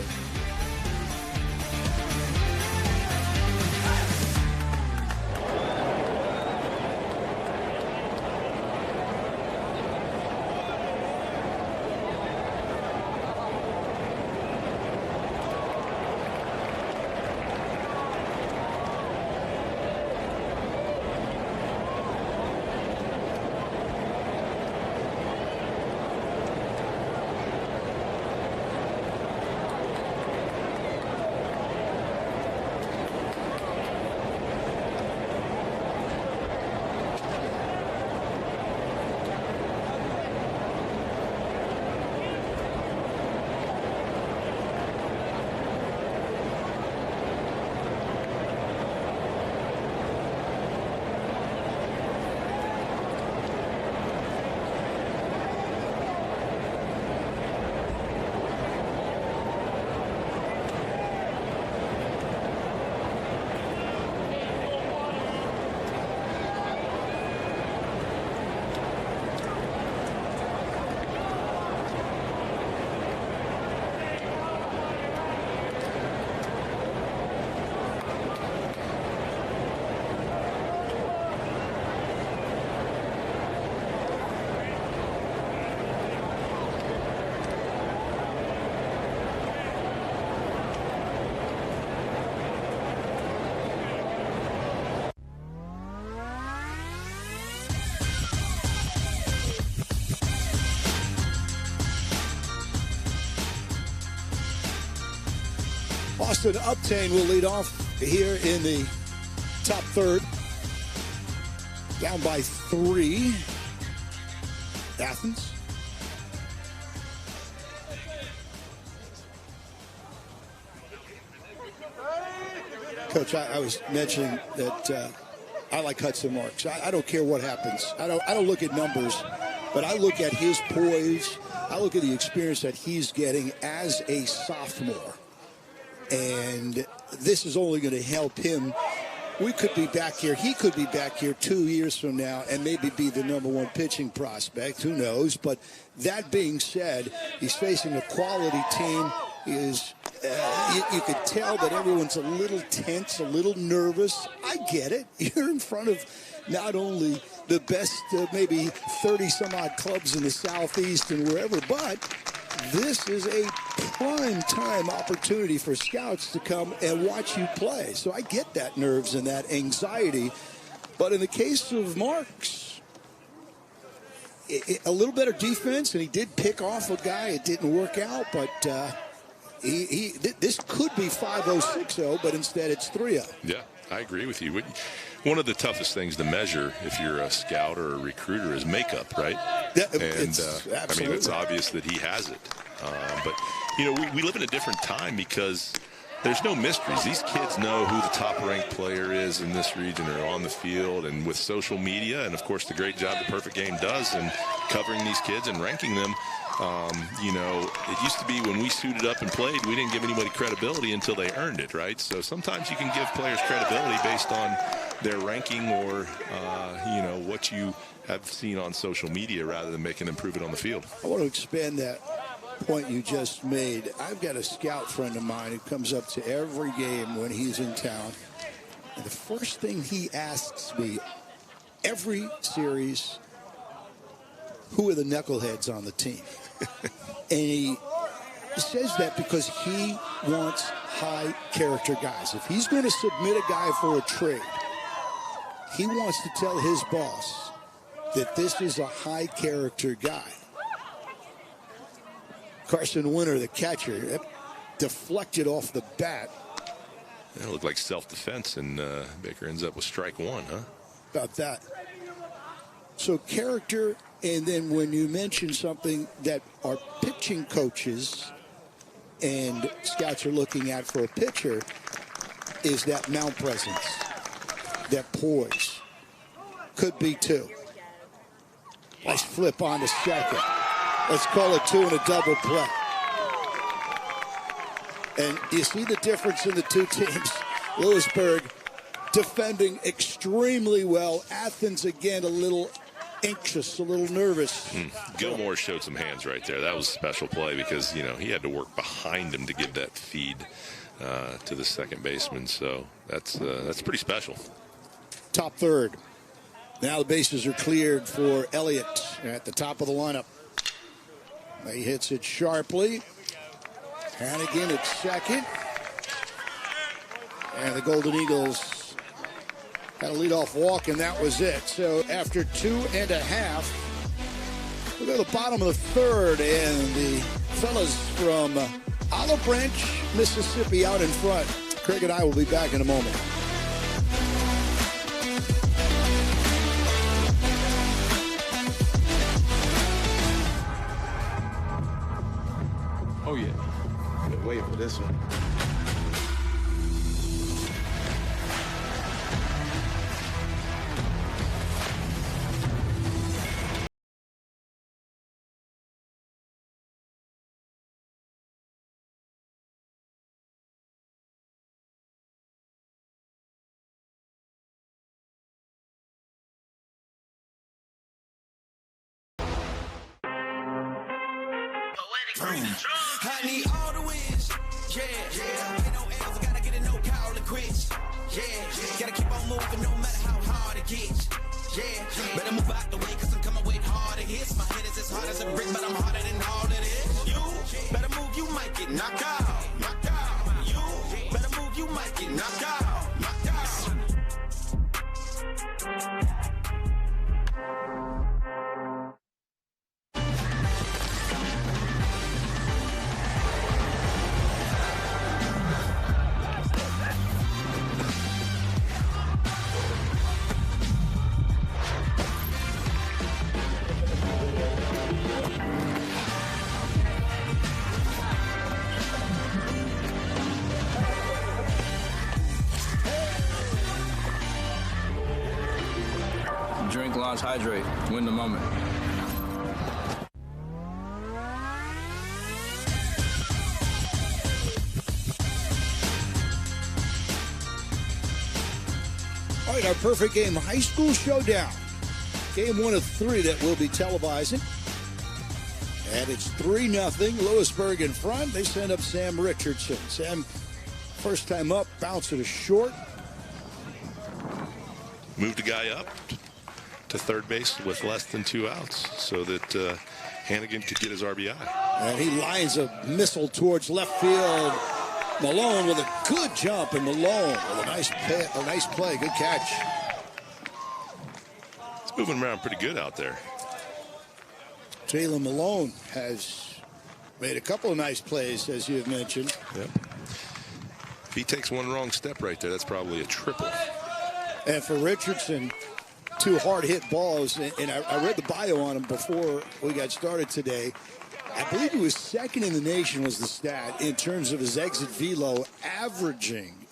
Austin Uptain will lead off here in the top third. Down by 3. Athens. Coach, I was mentioning that I like Hudson Marks. I don't care what happens. I don't look at numbers, but I look at his poise. I look at the experience that he's getting as a sophomore. And this is only going to help him. We could be back here. He could be back here 2 years from now and maybe be the number one pitching prospect. Who knows? But that being said, he's facing a quality team. You could tell that everyone's a little tense, a little nervous. I get it. You're in front of not only the best maybe 30-some-odd clubs in the Southeast and wherever, but this is a prime time opportunity for scouts to come and watch you play. So I get that nerves and that anxiety. But in the case of Marks, a little better defense, and he did pick off a guy. It didn't work out, but this could be 5-0, 6-0, but instead it's 3-0. Yeah, I agree with you. One of the toughest things to measure if you're a scout or a recruiter is makeup, right? Yeah, and I mean, it's obvious that he has it. But, you know, we live in a different time because there's no mysteries. These kids know who the top-ranked player is in this region or on the field, and with social media and, of course, the great job the Perfect Game does in covering these kids and ranking them. You know, it used to be when we suited up and played, we didn't give anybody credibility until they earned it, right? So sometimes you can give players credibility based on their ranking or, you know, what you have seen on social media rather than making them prove it on the field. I want to expand that point you just made. I've got a scout friend of mine who comes up to every game when he's in town. And the first thing he asks me every series, who are the knuckleheads on the team? And he says that because he wants high character guys. If he's going to submit a guy for a trade, he wants to tell his boss that this is a high character guy. Carson Winter, the catcher, deflected off the bat. It looked like self-defense, and Baker ends up with strike one, huh? About that. So character, and then when you mention something that our pitching coaches and scouts are looking at for a pitcher is that mound presence, that poise. Could be two. Nice flip on to second. Let's call it two and a double play. And you see the difference in the two teams. Lewisburg defending extremely well. Athens, again, a little anxious, a little nervous. Gilmore showed some hands right there. That was a special play because, you know, he had to work behind him to get that feed to the second baseman. So that's pretty special. Top third. Now the bases are cleared for Elliott at the top of the lineup. He hits it sharply. Hannigan at second. And the Golden Eagles had a leadoff walk, and that was it. So after 2.5, we go to the bottom of the third, and the fellas from Olive Branch, Mississippi out in front. Craig and I will be back in a moment. Oh, yeah. Been waiting for this one. I need all the wins. Yeah. Ain't no else, gotta get it, no call it quits. Yeah. Gotta keep on moving no matter how hard it gets. Yeah. Better move out the way, cause I'm coming with harder hits. My head is as hard as a brick, but I'm harder than all of this. You better move, you might get knocked out. You better move, you might get knocked out. drink lots, hydrate, win the moment. All right, our Perfect Game High School Showdown. Game 1 of 3 that we'll be televising. And it's 3-0. Lewisburg in front. They send up Sam Richardson. Sam, first time up, bounce it a short. Moved a guy up to third base with less than 2 outs so that Hannigan could get his RBI. And he lines a missile towards left field. Malone with a good jump, and Malone with a nice play. Good catch. It's moving around pretty good out there. Talon Malone has made a couple of nice plays, as you've mentioned. Yep. If he takes one wrong step right there, that's probably a triple. And for Richardson, 2 hard-hit balls. And I read the bio on him before we got started today. I believe he was second in the nation, was the stat, in terms of his exit velo, averaging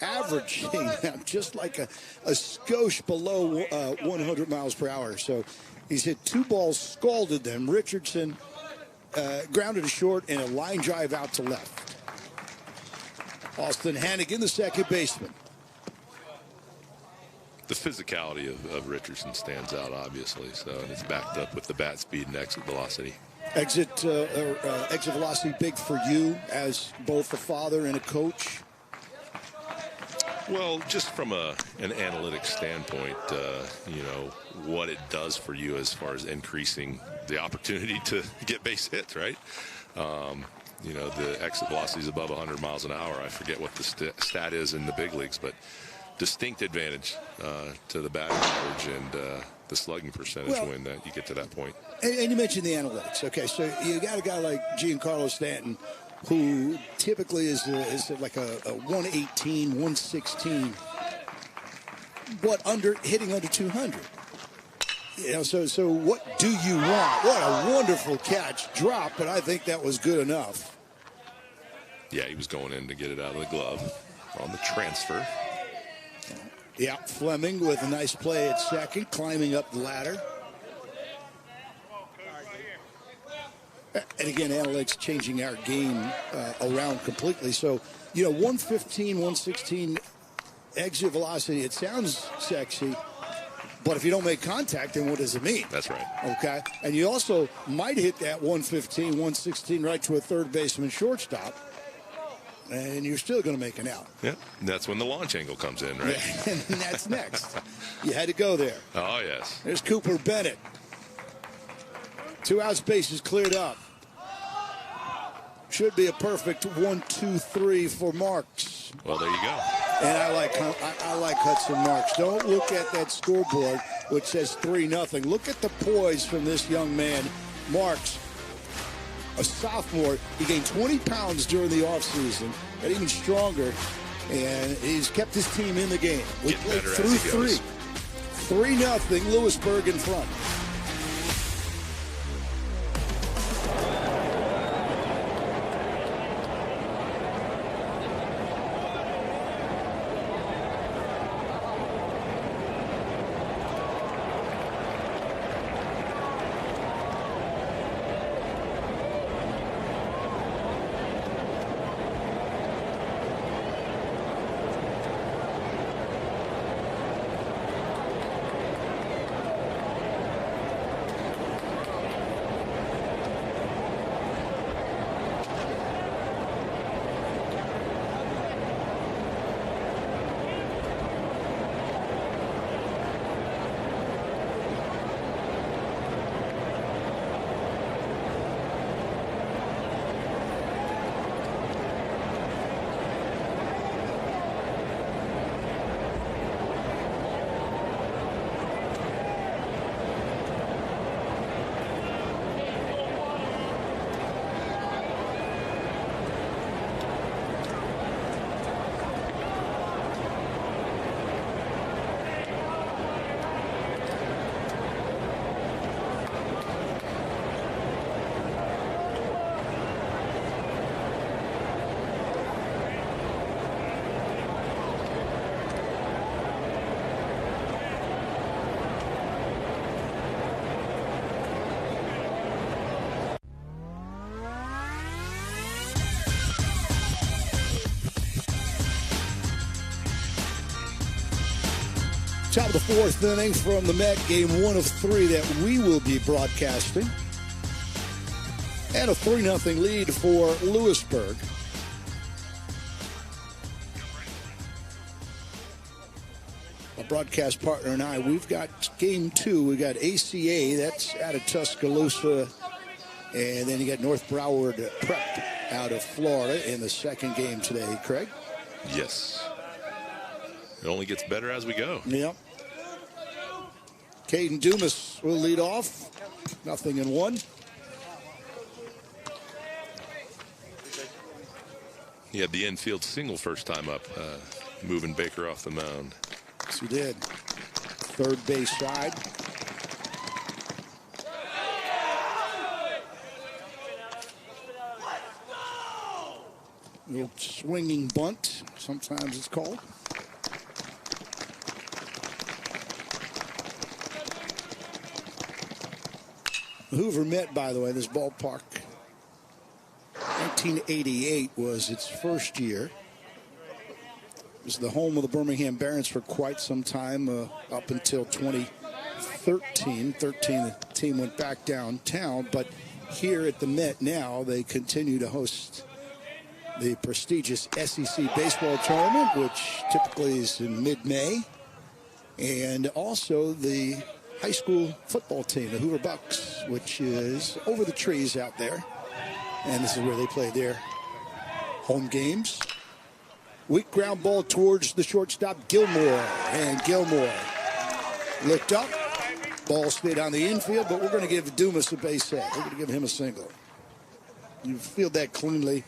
just like a skosh below 100 miles per hour. So he's hit 2 balls, scalded them. Richardson grounded to short and a line drive out to left. Austin Hannigan, the second baseman. The physicality of Richardson stands out, obviously, and it's backed up with the bat speed and exit velocity. Exit velocity big for you as both a father and a coach? Well, just from an analytics standpoint, what it does for you as far as increasing the opportunity to get base hits, right? The exit velocity is above 100 miles an hour. I forget what the stat is in the big leagues, but distinct advantage to the batting average and the slugging percentage when you get to that point. And you mentioned the analytics. Okay, so you got a guy like Giancarlo Stanton, who typically is like a 118, 116, but hitting under 200. So what do you want? What a wonderful catch, drop, but I think that was good enough. Yeah, he was going in to get it out of the glove on the transfer. Yeah, Fleming with a nice play at second, climbing up the ladder. And again, analytics changing our game around completely. So, 115, 116 exit velocity, it sounds sexy, but if you don't make contact, then what does it mean? That's right. Okay. And you also might hit that 115, 116 right to a third baseman shortstop, and you're still going to make an out. Yeah, that's when the launch angle comes in, right? Yeah, and that's next. You had to go there. Oh, yes. There's Cooper Bennett. 2 outs, bases cleared up. Should be a perfect 1-2-3 for Marks. Well, there you go. And I like Hudson Marks. Don't look at that scoreboard, which says 3-0. Look at the poise from this young man, Marks. A sophomore. He gained 20 pounds during the offseason, got even stronger, and he's kept his team in the game. We played through 3. 3-0, Lewisburg in front. Top of the fourth inning from the Met, game 1 of 3 that we will be broadcasting. And a 3-0 lead for Lewisburg. My broadcast partner and I, we've got game 2. We got ACA, that's out of Tuscaloosa. And then you got North Broward Prep out of Florida in the second game today. Craig? Yes. It only gets better as we go. Yep. Caden Dumas will lead off. 0-1. He had the infield single first time up, moving Baker off the mound. Yes, he did. Third base side. Little swinging bunt, sometimes it's called. Hoover Met, by the way, this ballpark, 1988 was its first year. It was the home of the Birmingham Barons for quite some time, up until 2013. The team went back downtown, but here at the Met now, they continue to host the prestigious SEC baseball tournament, which typically is in mid-May, and also the high school football team, the Hoover Bucks, which is over the trees out there. And this is where they play their home games. Weak ground ball towards the shortstop, Gilmore. And Gilmore looked up. Ball stayed on the infield, but we're going to give Dumas a base hit. We're going to give him a single. You field that cleanly.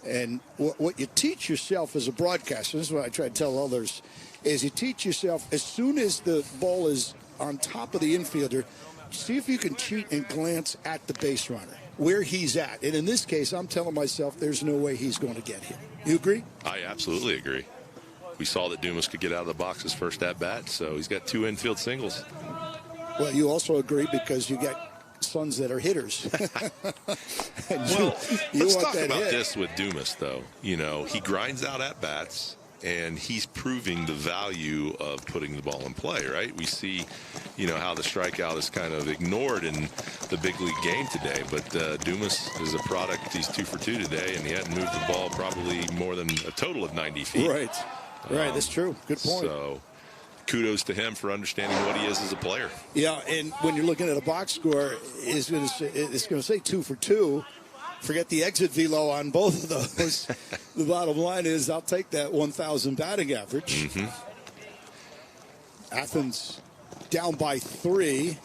And what you teach yourself as a broadcaster, this is what I try to tell others, is you teach yourself as soon as the ball is on top of the infielder, see if you can cheat and glance at the base runner, where he's at. And in this case, I'm telling myself there's no way he's going to get him. You agree? I absolutely agree. We saw that Dumas could get out of the box his first at-bat, so he's got 2 infield singles. Well, you also agree because you got sons that are hitters. Let's talk about this with Dumas, though. You know, he grinds out at-bats, and he's proving the value of putting the ball in play, right? We see, you know, how the strikeout is kind of ignored in the big league game today. But Dumas is a product. He's 2 for 2 today, and he hadn't moved the ball probably more than a total of 90 feet. Right. Right, that's true. Good point. So kudos to him for understanding what he is as a player. Yeah, and when you're looking at a box score, it's going to say 2 for 2. Forget the exit velo on both of those. The bottom line is I'll take that 1,000 batting average. Mm-hmm. Athens down by 3.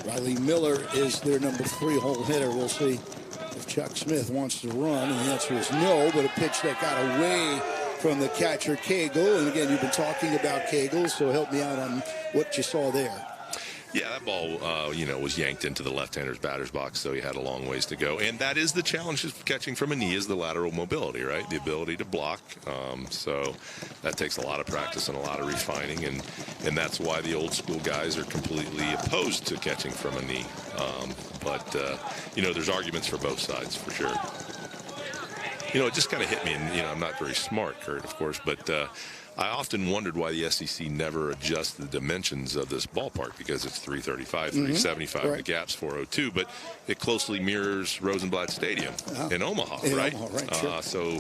Riley Miller is their number 3 hole hitter. We'll see if Chuck Smith wants to run, and the answer is no, but a pitch that got away from the catcher, Cagle. And again, you've been talking about Cagle, so help me out on what you saw there. Yeah, that ball, was yanked into the left-hander's batter's box, so he had a long ways to go. And that is the challenge of catching from a knee, is the lateral mobility, right? The ability to block. So that takes a lot of practice and a lot of refining, and that's why the old-school guys are completely opposed to catching from a knee. But there's arguments for both sides, for sure. It just kind of hit me, and, I'm not very smart, Kurt, of course, but I often wondered why the SEC never adjusted the dimensions of this ballpark, because it's 335, 375, right. The gap's 402, but it closely mirrors Rosenblatt Stadium in Omaha, right? Omaha, right, sure. So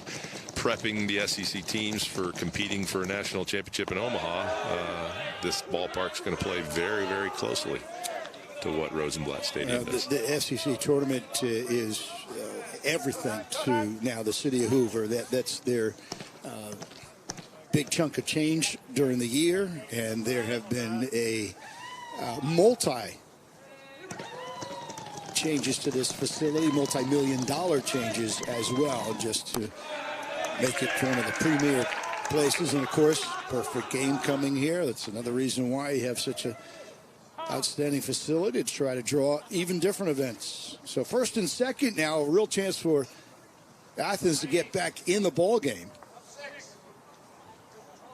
prepping the SEC teams for competing for a national championship in Omaha, this ballpark's going to play very, very closely to what Rosenblatt Stadium does. The SEC tournament is everything to now the city of Hoover. That's their big chunk of change during the year, and there have been a multi changes to this facility, multi-million-dollar changes as well, just to make it one of the premier places. And of course, perfect game coming here. That's another reason why you have such a outstanding facility, to try to draw even different events. So first and second now, a real chance for Athens to get back in the ball game.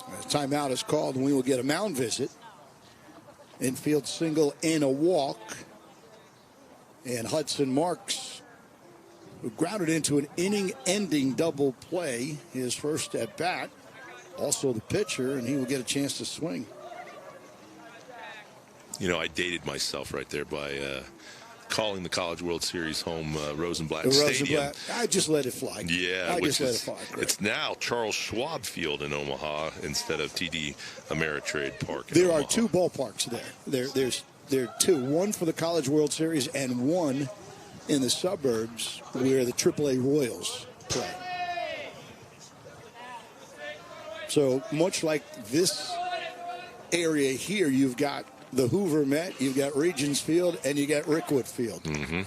A timeout is called, and we will get a mound visit. Infield single and a walk. And Hudson Marks, who grounded into an inning-ending double play, his first at bat. also the pitcher, and he will get a chance to swing. You know, I dated myself right there by calling the College World Series home Rosenblatt Stadium. I just let it fly. Yeah, I just let it fly. It's now Charles Schwab Field in Omaha instead of TD Ameritrade Park. There are two ballparks there. There are two. One for the College World Series and one in the suburbs where the AAA Royals play. So much like this area here, you've got the Hoover Met, you've got Regions Field, and you got Rickwood Field. And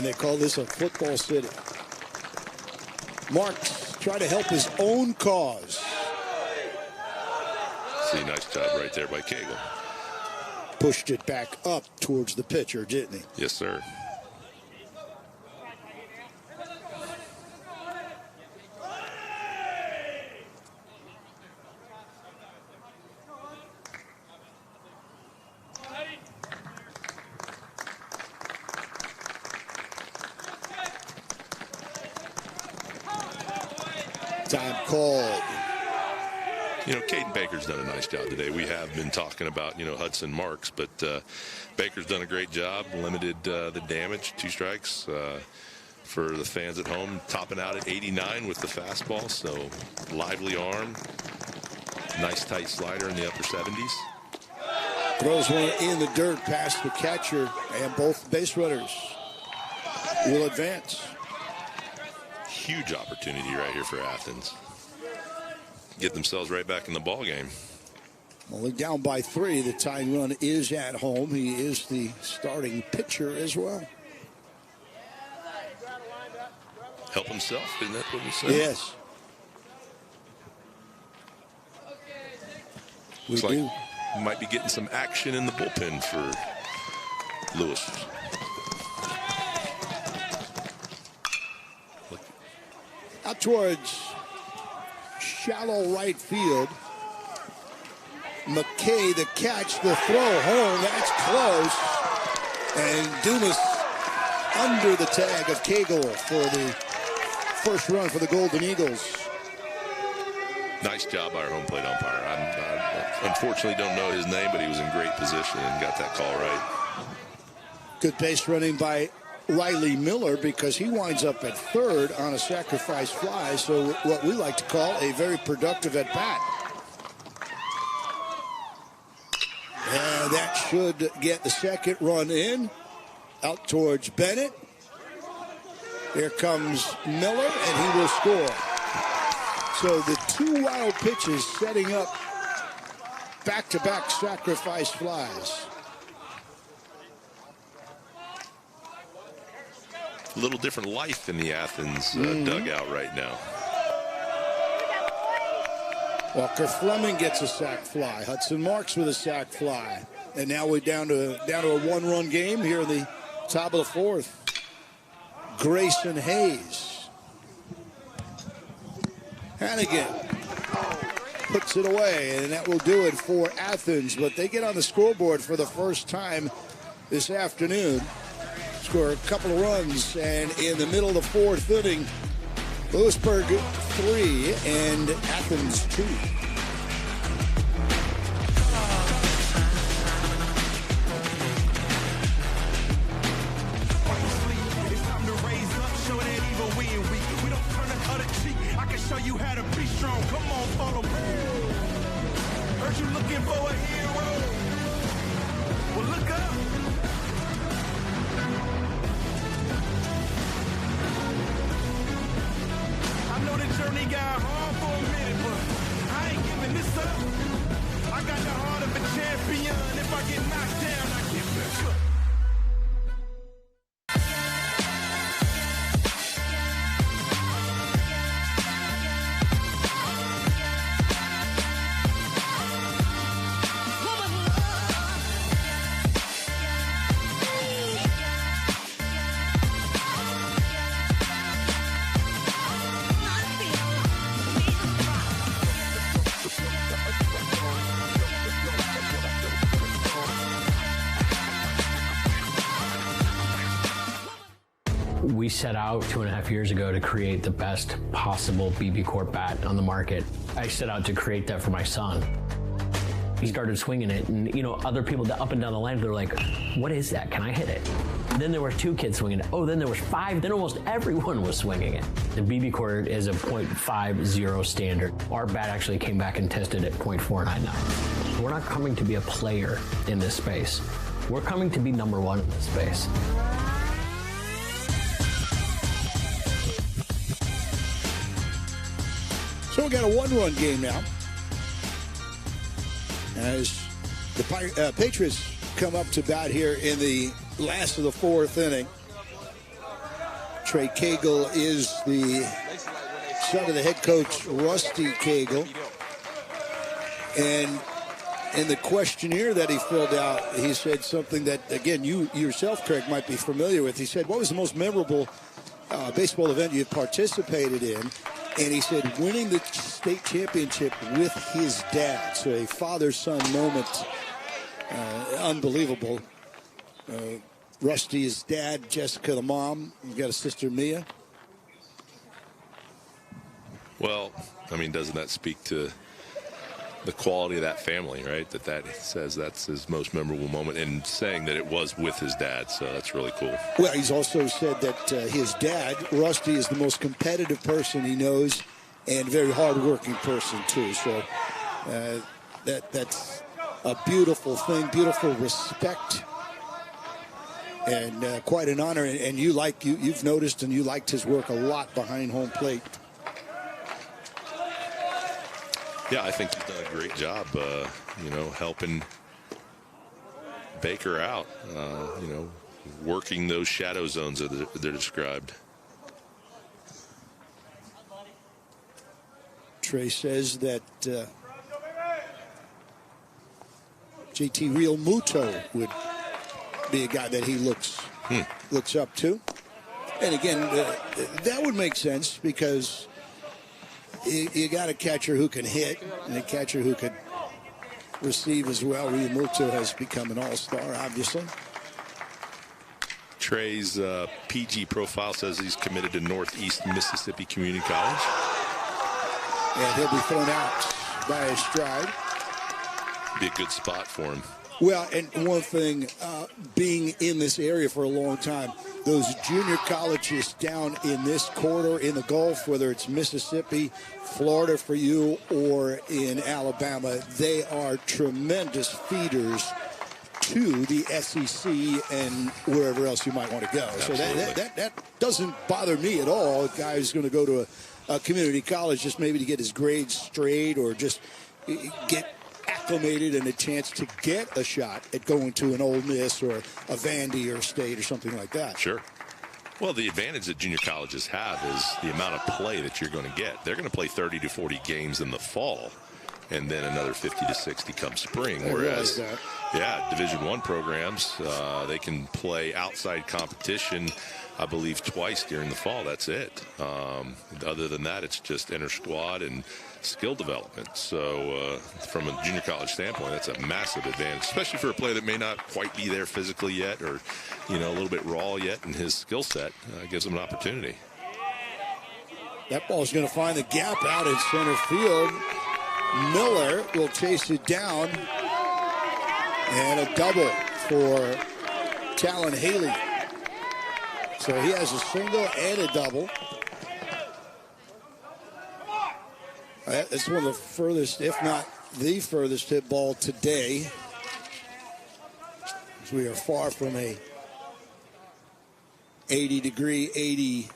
they call this a football city. Marks trying to help his own cause. See, nice job right there by Cagle. Pushed it back up towards the pitcher, didn't he? Yes, sir. Time called. You know, Caden Baker's done a nice job today. We have been talking about, you know, Hudson Marks, but Baker's done a great job, limited the damage, 2 strikes for the fans at home, topping out at 89 with the fastball, so lively arm, nice tight slider in the upper 70s. Throws one in the dirt past the catcher, and both base runners will advance. Huge opportunity right here for Athens. Get themselves right back in the ball game. Only down by 3. The tying run is at home. He is the starting pitcher as well. Help himself, isn't that what we said? Yes. Looks like we might be getting some action in the bullpen for Lewis. Out towards shallow right field. McKay, the catch, the throw home. That's close. And Dumas under the tag of Cagle for the first run for the Golden Eagles. Nice job by our home plate umpire. I unfortunately don't know his name, but he was in great position and got that call right. Good base running by Riley Miller, because he winds up at third on a sacrifice fly, so what we like to call a very productive at bat. And that should get the second run in. Out towards Bennett. Here comes Miller, and he will score. So the 2 wild pitches setting up back-to-back sacrifice flies. A little different life in the Athens dugout right now. Walker Fleming gets a sac fly. Hudson Marks with a sac fly. And now we're down to a 1-run game here in the top of the 4th. Grayson Hayes. Hannigan puts it away, and that will do it for Athens. But they get on the scoreboard for the first time this afternoon. Score a couple of runs, and in the middle of the 4th inning, Lewisburg 3 and Athens 2. It's time to raise up, show that even we don't turn the other cheek. I can show you how to be strong. Come on, follow me. Heard you looking for a hero. Well, look up. I know the journey got hard for a minute, but I ain't giving this up. I got the heart of a champion. If I get knocked down, I get back up. We set out 2.5 years ago to create the best possible BB Corp bat on the market. I set out to create that for my son. He started swinging it, and other people up and down the line, they're like, what is that? Can I hit it? Then there were 2 kids swinging it. Oh, then there was 5. Then almost everyone was swinging it. The BB court is a .50 standard. Our bat actually came back and tested at .499. We're not coming to be a player in this space. We're coming to be number 1 in this space. So we got a 1-run game now, as the Patriots come up to bat here in the last of the 4th inning. Trey Cagle is the son of the head coach, Rusty Cagle. And in the questionnaire that he filled out, he said something that, again, you yourself, Craig, might be familiar with. He said, what was the most memorable baseball event you've participated in? And he said, winning the state championship with his dad. So a father-son moment. Unbelievable. Rusty's dad, Jessica, the mom. You've got a sister, Mia. Well, I mean, doesn't that speak to the quality of that family, right? That says that's his most memorable moment, and saying that it was with his dad, so that's really cool. Well, he's also said that his dad, Rusty, is the most competitive person he knows, and very hard-working person too. So that's a beautiful thing, beautiful respect, and quite an honor. And you've noticed, and you liked his work a lot behind home plate. Yeah, I think he's done a great job, helping Baker out, working those shadow zones that they're described. Trey says that JT Real Muto would be a guy that he looks up to. And again, that would make sense because you got a catcher who can hit and a catcher who can receive as well. Real Muto has become an all-star, obviously. Trey's PG profile says he's committed to Northeast Mississippi Community College. And he'll be thrown out by a stride. Be a good spot for him. Well, and one thing, being in this area for a long time, those junior colleges down in this corridor in the Gulf, whether it's Mississippi, Florida for you, or in Alabama, they are tremendous feeders to the SEC and wherever else you might want to go. Absolutely. So that doesn't bother me at all. A guy who's going to go to a community college just maybe to get his grades straight or just get acclimated and a chance to get a shot at going to an Ole Miss or a Vandy or State or something like that. Sure. Well, the advantage that junior colleges have is the amount of play that you're going to get. They're going to play 30 to 40 games in the fall, and then another 50 to 60 come spring. Whereas, Division I programs, they can play outside competition, I believe, twice during the fall. That's it. Other than that, it's just inter-squad and skill development. So from a junior college standpoint, that's a massive advantage, especially for a player that may not quite be there physically yet or, a little bit raw yet in his skill set. Gives him an opportunity. That ball's going to find the gap out in center field. Miller will chase it down. And a double for Talon Haley. So he has a single and a double. That's one of the furthest, if not the furthest hit ball today. We are far from a 80%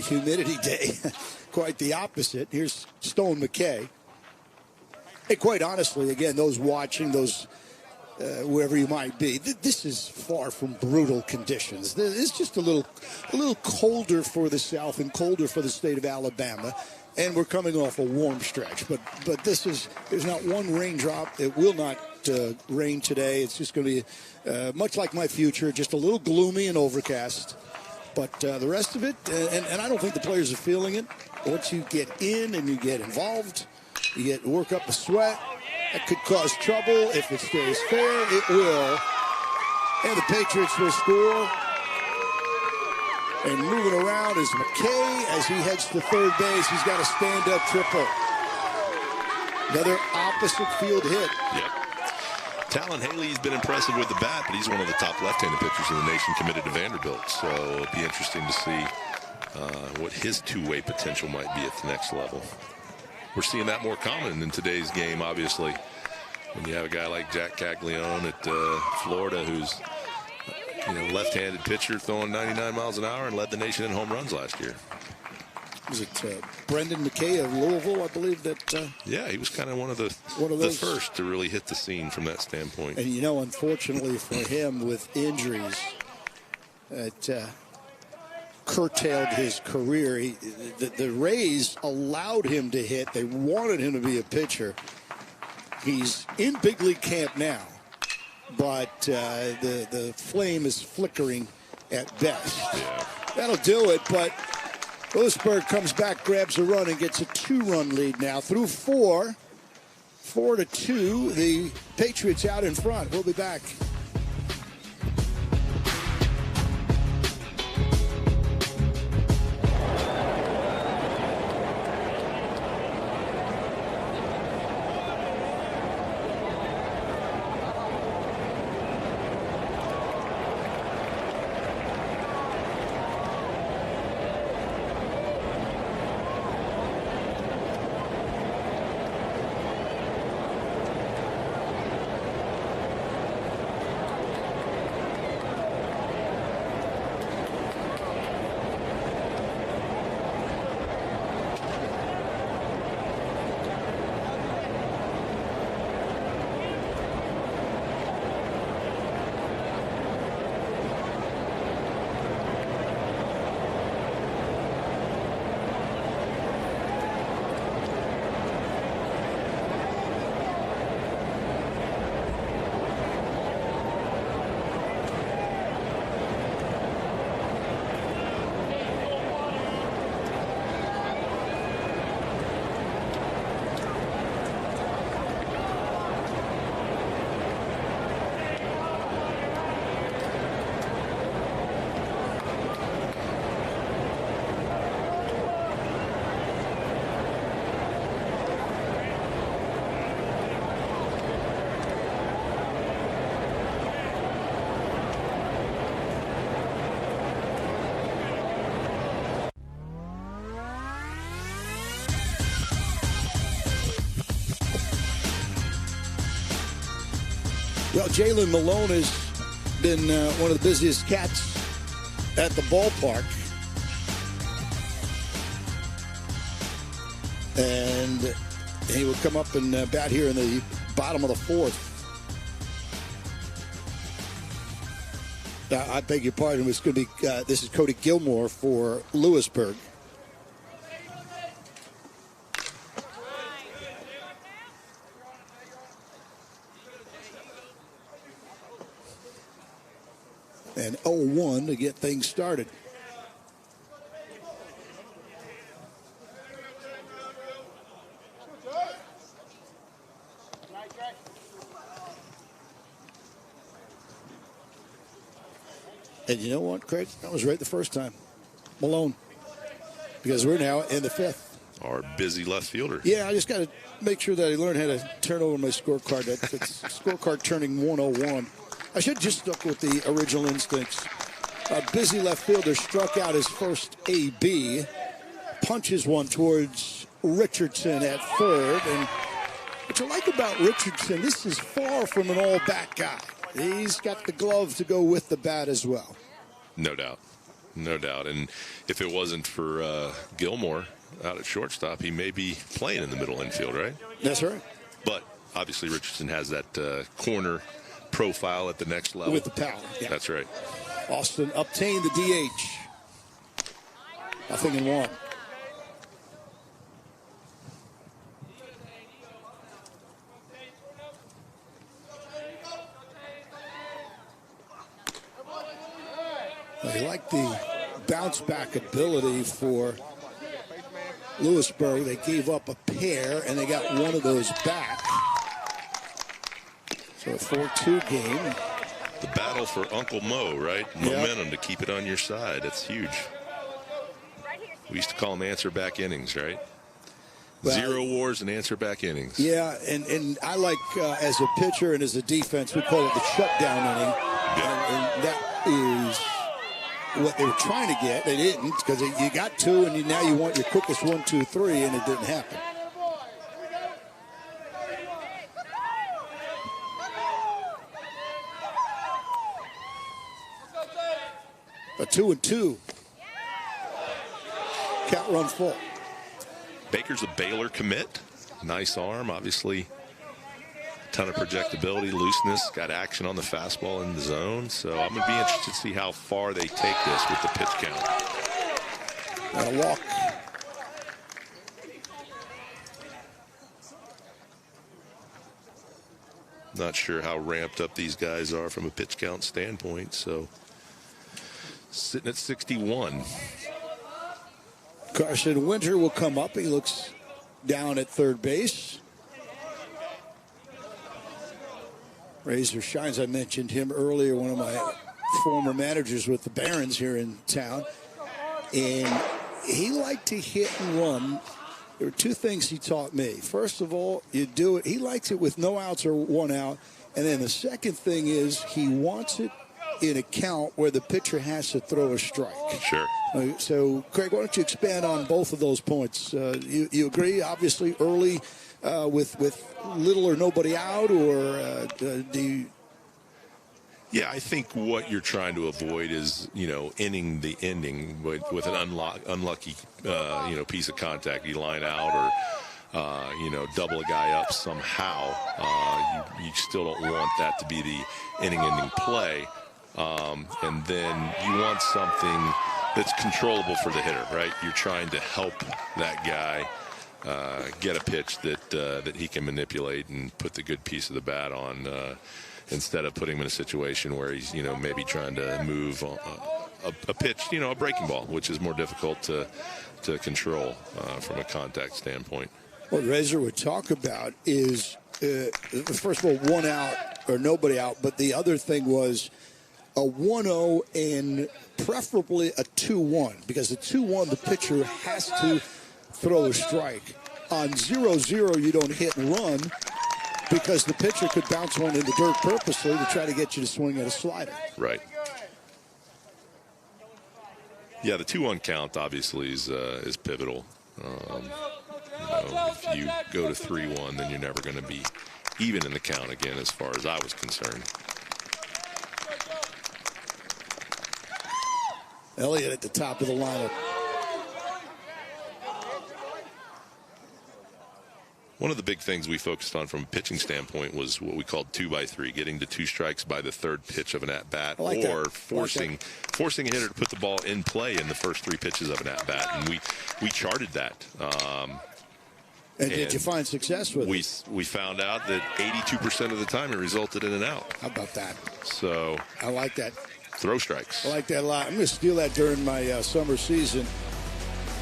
humidity day. Quite the opposite. Here's Stone McKay. Hey, quite honestly, again, those watching, those wherever you might be, this is far from brutal conditions. It's just a little colder for the South and colder for the state of Alabama, and we're coming off a warm stretch. But there's not one raindrop. It will not rain today. It's just going to be much like my future, just a little gloomy and overcast. But the rest of it, and I don't think the players are feeling it. Once you get in and you get involved, you work up a sweat. That could cause trouble. If it stays fair, it will. And the Patriots will score. And moving around is McKay as he heads to third base. He's got a stand-up triple. Another opposite field hit. Yep. Talon Haley's been impressive with the bat, but he's one of the top left-handed pitchers in the nation committed to Vanderbilt. So it'll be interesting to see what his two-way potential might be at the next level. We're seeing that more common in today's game, obviously. When you have a guy like Jack Caglione at Florida, who's left-handed pitcher throwing 99 miles an hour and led the nation in home runs last year. Was it Brendan McKay of Louisville, I believe that? Yeah, he was kind of one of the first to really hit the scene from that standpoint. And unfortunately for him, with injuries, it curtailed his career. The Rays allowed him to hit. They wanted him to be a pitcher. He's in big league camp now, but the flame is flickering at best. Yeah. That'll do it, but Lewisburg comes back, grabs a run, and gets a 2-run lead now through 4. 4-2. The Patriots out in front. We'll be back. Well, Jalen Malone has been one of the busiest cats at the ballpark. And he will come up and bat here in the bottom of the 4th. I beg your pardon. It's going to be this is Cody Gilmore for Lewisburg. And 0-1 to get things started. And you know what, Craig? I was right the first time. Malone. Because we're now in the 5th. Our busy left fielder. Yeah, I just got to make sure that I learn how to turn over my scorecard. That's scorecard turning 101. I should have just stuck with the original instincts. A busy left fielder struck out his first AB. Punches one towards Richardson at third. And what you like about Richardson, this is far from an all-bat guy. He's got the glove to go with the bat as well. No doubt. No doubt. And if it wasn't for Gilmore out at shortstop, he may be playing in the middle infield, right? That's right. But obviously Richardson has that corner profile at the next level. With the power. Yeah. That's right. Austin obtained the DH. 0-1. I like the bounce back ability for Lewisburg. They gave up a pair and they got one of those back. So a 4-2 game. The battle for Uncle Mo, right? Momentum to keep it on your side. That's huge. We used to call them answer back innings, right? 0 wars and answer back innings. Yeah, and I like, as a pitcher and as a defense, we call it the shutdown inning. Yeah. And that is what they were trying to get. They didn't, because you got 2, and now you want your quickest 1, 2, 3, and it didn't happen. A 2-2. Count run full. Baker's a Baylor commit. Nice arm, obviously. A ton of projectability, looseness, got action on the fastball in the zone. So I'm going to be interested to see how far they take this with the pitch count. And a walk. Not sure how ramped up these guys are from a pitch count standpoint. So sitting at 61. Carson Winter will come up. He looks down at third base. Razor Shines, I mentioned him earlier, one of my former managers with the Barons here in town. And he liked to hit and run. There were 2 things he taught me. First of all, you do it. He likes it with no outs or 1 out. And then the second thing is he wants it in a count where the pitcher has to throw a strike. Sure. So, Craig, why don't you expand on both of those points? You agree, obviously, early with little or nobody out, or do you? Yeah, I think what you're trying to avoid is, inning the ending with an unlucky, piece of contact. You line out or, double a guy up somehow. You still don't want that to be the inning-ending play. And then you want something that's controllable for the hitter, right? You're trying to help that guy get a pitch that he can manipulate and put the good piece of the bat on, instead of putting him in a situation where he's, maybe trying to move a pitch, a breaking ball, which is more difficult to control from a contact standpoint. What Razor would talk about is, first of all, 1 out or nobody out, but the other thing was a 1-0 and preferably a 2-1, because the 2-1, the pitcher has to throw a strike. On 0-0, you don't hit and run because the pitcher could bounce one in the dirt purposely to try to get you to swing at a slider. Right. Yeah, the 2-1 count obviously is pivotal. If you go to 3-1, then you're never going to be even in the count again, as far as I was concerned. Elliott at the top of the lineup. One of the big things we focused on from a pitching standpoint was what we called 2x3, getting to 2 strikes by the 3rd pitch of an at-bat, or forcing a hitter to put the ball in play in the first 3 pitches of an at-bat. And we charted that. And did you find success with it? We found out that 82% of the time it resulted in an out. How about that? So I like that. Throw strikes. I like that a lot. I'm going to steal that during my summer season.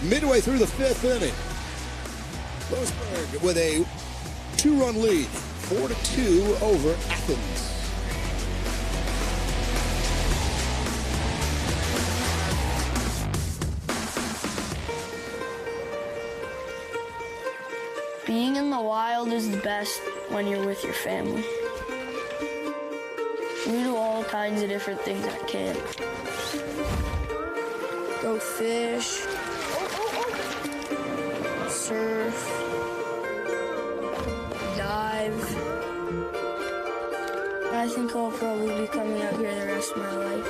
Midway through the 5th inning, Lewisburg with a 2-run lead, 4-2 over Athens. Being in the wild is the best when you're with your family. We do all kinds of different things at camp. Go fish, surf, dive. I think I'll probably be coming out here the rest of my life.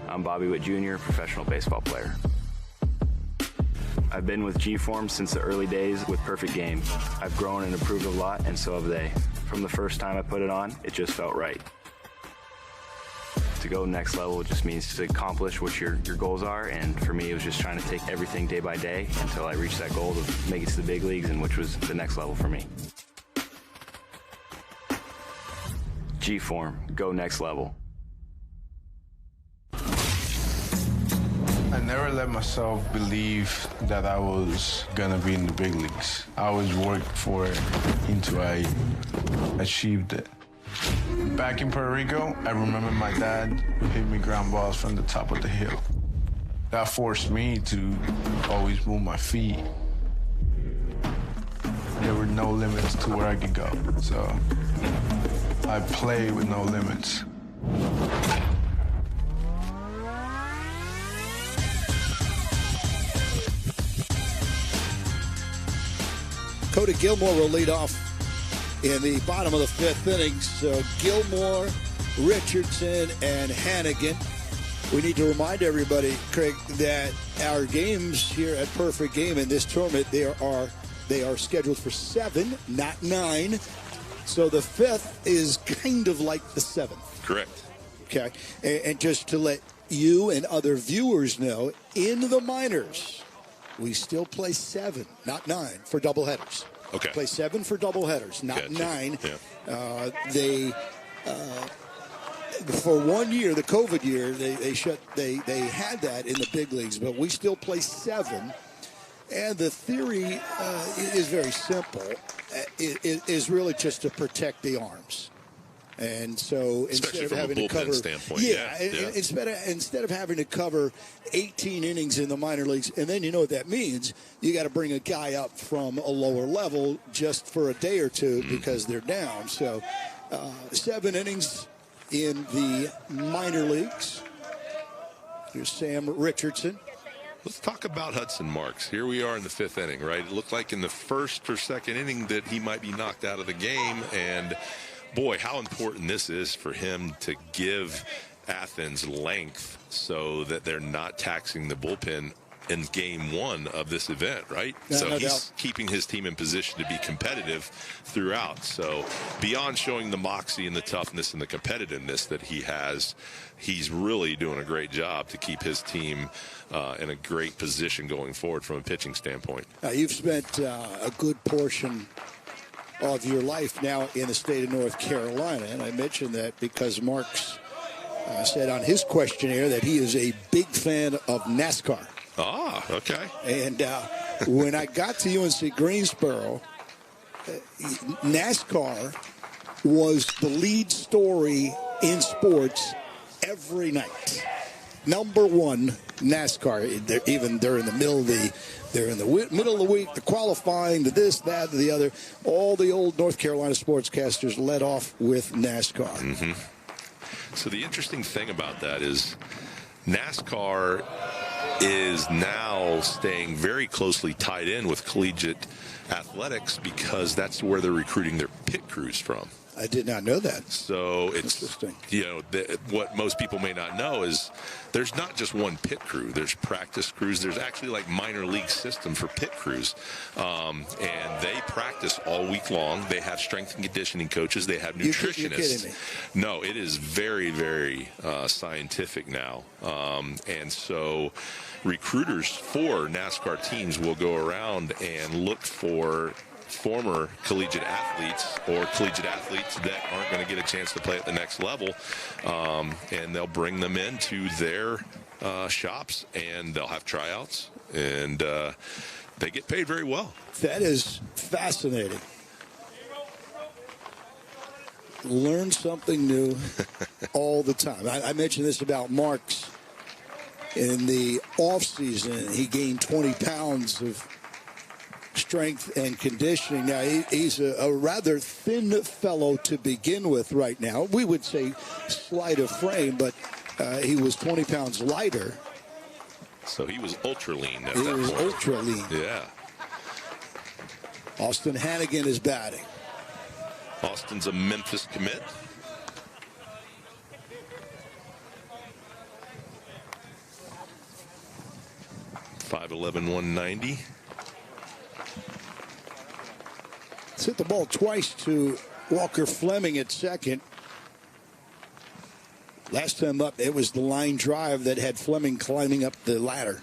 I'm Bobby Witt Jr., professional baseball player. I've been with G-Form since the early days with Perfect Game. I've grown and improved a lot, and so have they. From the first time I put it on, it just felt right. To go next level just means to accomplish what your goals are, and for me it was just trying to take everything day by day until I reached that goal to make it to the big leagues, and which was the next level for me. G-Form, go next level. I never let myself believe that I was gonna be in the big leagues. I always worked for it until I achieved it. Back in Puerto Rico, I remember my dad would hit me ground balls from the top of the hill. that forced me to always move my feet. There were no limits to where I could go, so I played with no limits. Cody Gilmore will lead off in the bottom of the fifth inning. So Gilmore, Richardson, and Hannigan. We need to remind everybody, Craig, that our games here at Perfect Game in this tournament, they are scheduled for 7, not 9. So the fifth is kind of like the 7th. Correct. Okay. And just to let you and other viewers know, in the minors, we still play 7, not 9, for doubleheaders. Okay. Play 7 for doubleheaders, not Gotcha. 9. Yeah. For 1 year, the COVID year, they had that in the big leagues, but we still play 7. And the theory is very simple. It is really just to protect the arms. And so Especially instead of from having a to cover, standpoint, instead of having to cover 18 innings in the minor leagues, and then you know what that means, you got to bring a guy up from a lower level just for a day or two because they're down. So 7 innings in the minor leagues. Here's Sam Richardson. Let's talk about Hudson Marks. Here we are in the 5th inning, right? It looked like in the 1st or 2nd inning that he might be knocked out of the game, and boy, how important this is for him to give Athens length so that they're not taxing the bullpen in game 1 of this event, right? Yeah, so no he's doubt. keeping his team in position to be competitive throughout. So beyond showing the moxie and the toughness and the competitiveness that he has, he's really doing a great job to keep his team in a great position going forward from a pitching standpoint. You've spent a good portion of your life now in the state of North Carolina, and I mentioned that because Marks said on his questionnaire that he is a big fan of NASCAR. Ah, okay. And when I got to UNC Greensboro, NASCAR was the lead story in sports every night. Number 1, NASCAR. They're in the middle of the week, the qualifying, the this, that, the other. All the old North Carolina sportscasters led off with NASCAR. Mm-hmm. So the interesting thing about that is NASCAR is now staying very closely tied in with collegiate athletics because that's where they're recruiting their pit crews from. I did not know that. So it's, interesting. What most people may not know is there's not just one pit crew. There's practice crews. There's actually like minor league system for pit crews. And they practice all week long. They have strength and conditioning coaches. They have nutritionists. You're kidding me. No, it is very, very scientific now. And so recruiters for NASCAR teams will go around and look for former collegiate athletes or collegiate athletes that aren't going to get a chance to play at the next level, and they'll bring them into their shops, and they'll have tryouts, and they get paid very well. That is fascinating. Learn something new all the time. I mentioned this about Marks. In the offseason, he gained 20 pounds of strength and conditioning. Now, he's a rather thin fellow to begin with right now. We would say slight of frame, but he was 20 pounds lighter. So he was ultra lean at He that was point. ultra lean. Yeah. Austin Hannigan is batting. Austin's a Memphis commit. .5'11", 190. It's hit the ball twice to Walker Fleming at second. Last time up, it was the line drive that had Fleming climbing up the ladder.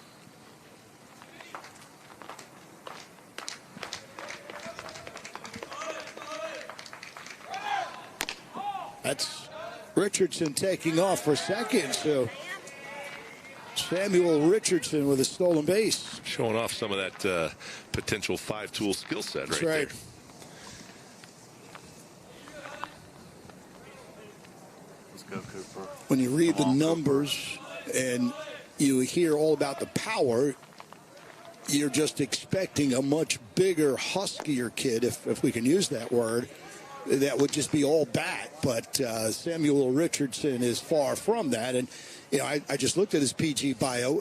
That's Richardson taking off for second, so Samuel Richardson with a stolen base. Showing off some of that potential 5-tool skill set That's right right. there. Let's go, Cooper. When you read the numbers and you hear all about the power, you're just expecting a much bigger, huskier kid, if we can use that word, that would just be all bat. But Samuel Richardson is far from that. And, you know, I just looked at his PG bio,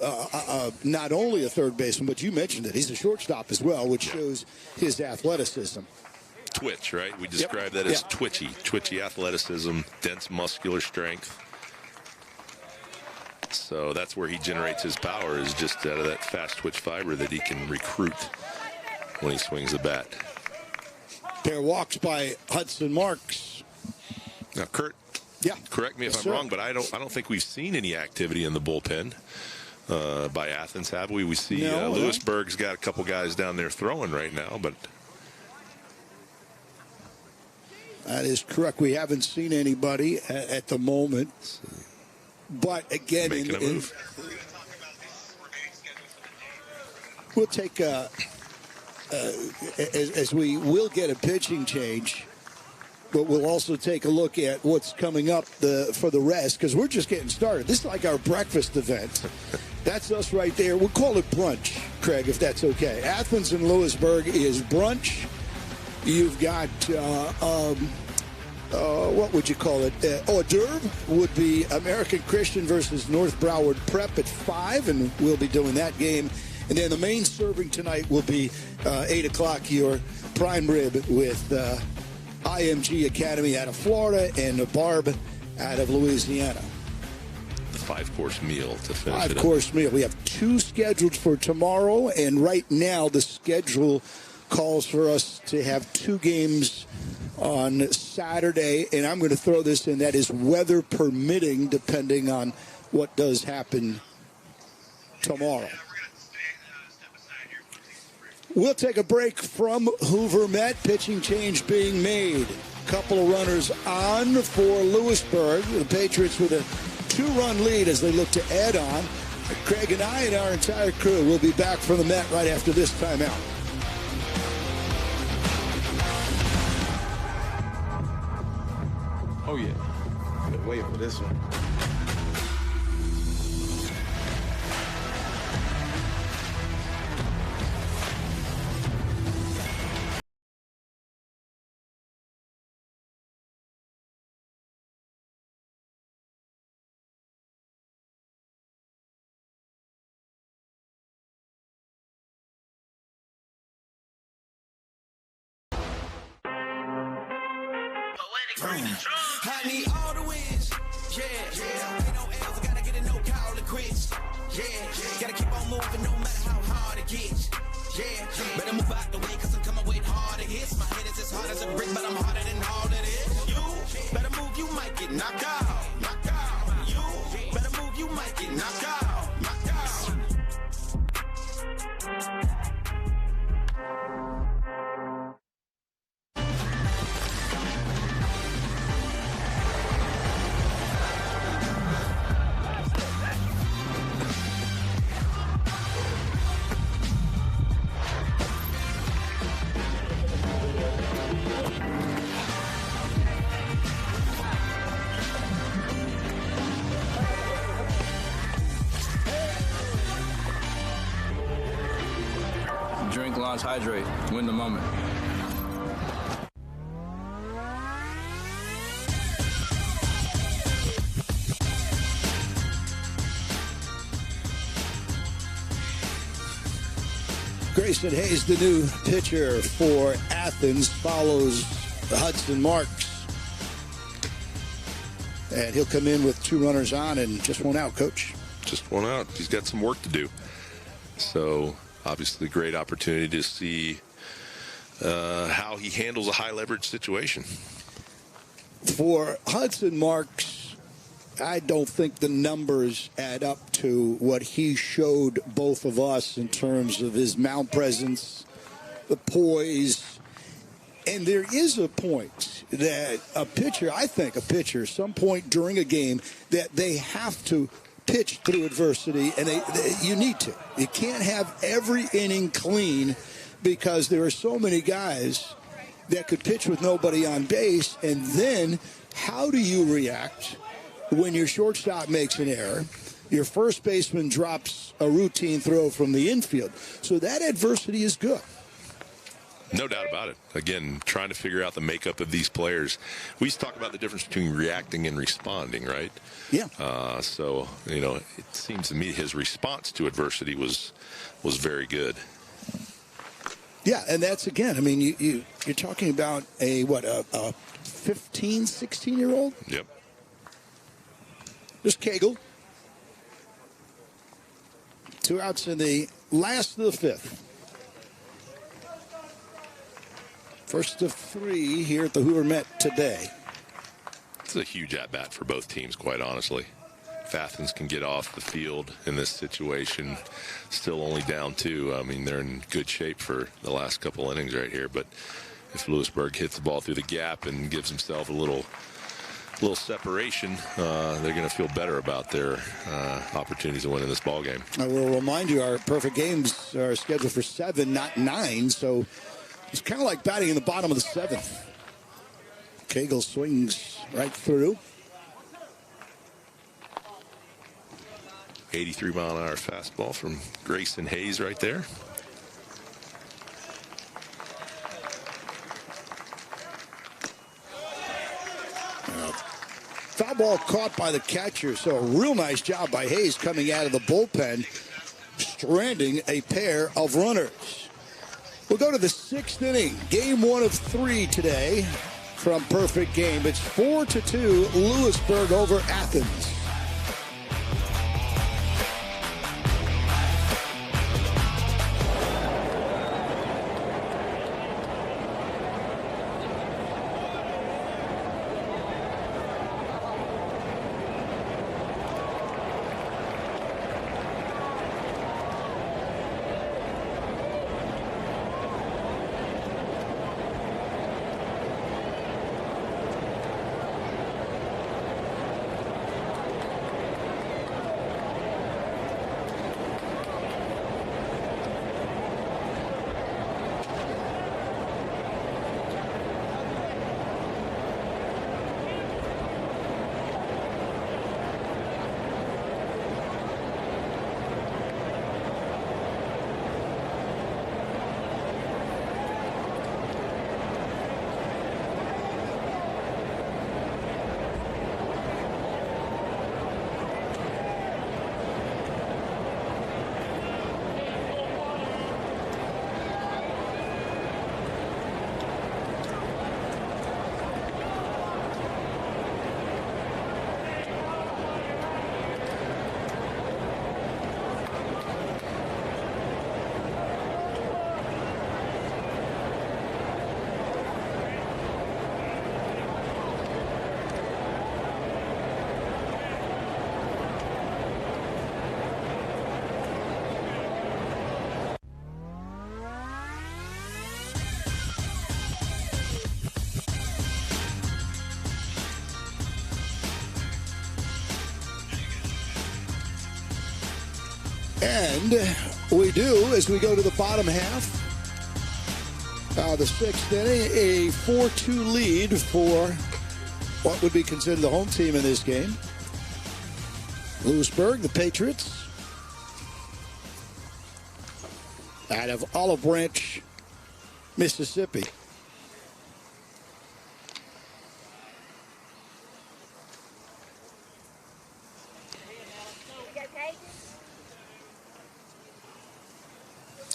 not only a third baseman, but you mentioned it. He's a shortstop as well, which shows his athleticism. Twitch, right? We describe that as twitchy athleticism, dense muscular strength. So that's where he generates his power, is just out of that fast twitch fiber that he can recruit when he swings the bat. Pair of walks by Hudson Marks. Now, Kurt, correct me if I'm wrong, but I don't think we've seen any activity in the bullpen by Athens, have we? We see Lewisburg's got a couple guys down there throwing right now, but that is correct. We haven't seen anybody at the moment. But again, we'll take as we will get a pitching change, but we'll also take a look at what's coming up for the rest, because we're just getting started. This is like our breakfast event. That's us right there. We'll call it brunch, Craig, if that's okay. Athens and Lewisburg is brunch. You've got what would you call it? Hors d'oeuvre would be American Christian versus North Broward Prep at 5, and we'll be doing that game. And then the main serving tonight will be 8 o'clock, your prime rib with IMG Academy out of Florida and Barb out of Louisiana. The 5-course meal to finish it up. 5-course meal. We have 2 scheduled for tomorrow, and right now the schedule calls for us to have 2 games on Saturday, and I'm going to throw this in, that is weather permitting, depending on what does happen tomorrow. We'll take a break from Hoover Met. Pitching change being made. Couple of runners on for Lewisburg. The Patriots with a 2-run lead as they look to add on. Craig and I and our entire crew will be back from the Met right after this timeout. Oh, yeah. Been waiting for this one. I need all the wins. Ain't no L's, I gotta get a no call to quits. Gotta keep on moving no matter how hard it gets. Better move out the way, cause I'm coming with harder hits. My head is as hard as a brick, but I'm harder than all that is. You better move, you might get knocked out. You better move, you might get knocked out. Drink, launch, hydrate. Win the moment. Grayson Hayes, the new pitcher for Athens, follows Hudson Marks. And he'll come in with 2 runners on and just 1 out, Coach. Just 1 out. He's got some work to do. So obviously great opportunity to see how he handles a high leverage situation. For Hudson Marks, I don't think the numbers add up to what he showed both of us in terms of his mound presence, the poise. And there is a point that a pitcher, some point during a game, that they have to pitch through adversity, and you need to. You can't have every inning clean, because there are so many guys that could pitch with nobody on base. And then how do you react when your shortstop makes an error, Your first baseman drops a routine throw from the infield. So that adversity is good. No doubt about it. Again, trying to figure out the makeup of these players. We used to talk about the difference between reacting and responding, right? Yeah. So, it seems to me his response to adversity was very good. Yeah, and that's, again, I mean, you're talking about a 15, 16-year-old? Yep. Just Cagle. 2 outs in the last of the fifth. First of 3 here at the Hoover Met today. It's a huge at-bat for both teams, quite honestly. If Athens can get off the field in this situation, still only down 2, I mean, they're in good shape for the last couple innings right here. But if Lewisburg hits the ball through the gap and gives himself a little separation, they're going to feel better about their opportunities to win in this ball game. I will remind you, our perfect games are scheduled for 7, not 9, so it's kind of like batting in the bottom of the 7th. Cagle swings right through. 83-mile-an-hour fastball from Grayson Hayes right there. Foul ball caught by the catcher, so a real nice job by Hayes coming out of the bullpen, stranding a pair of runners. We'll go to the 6th inning, game 1 of 3 today from Perfect Game. It's 4-2, Lewisburg over Athens. And we do, as we go to the bottom half, the 6th inning, a 4-2 lead for what would be considered the home team in this game. Lewisburg, the Patriots, out of Olive Branch, Mississippi.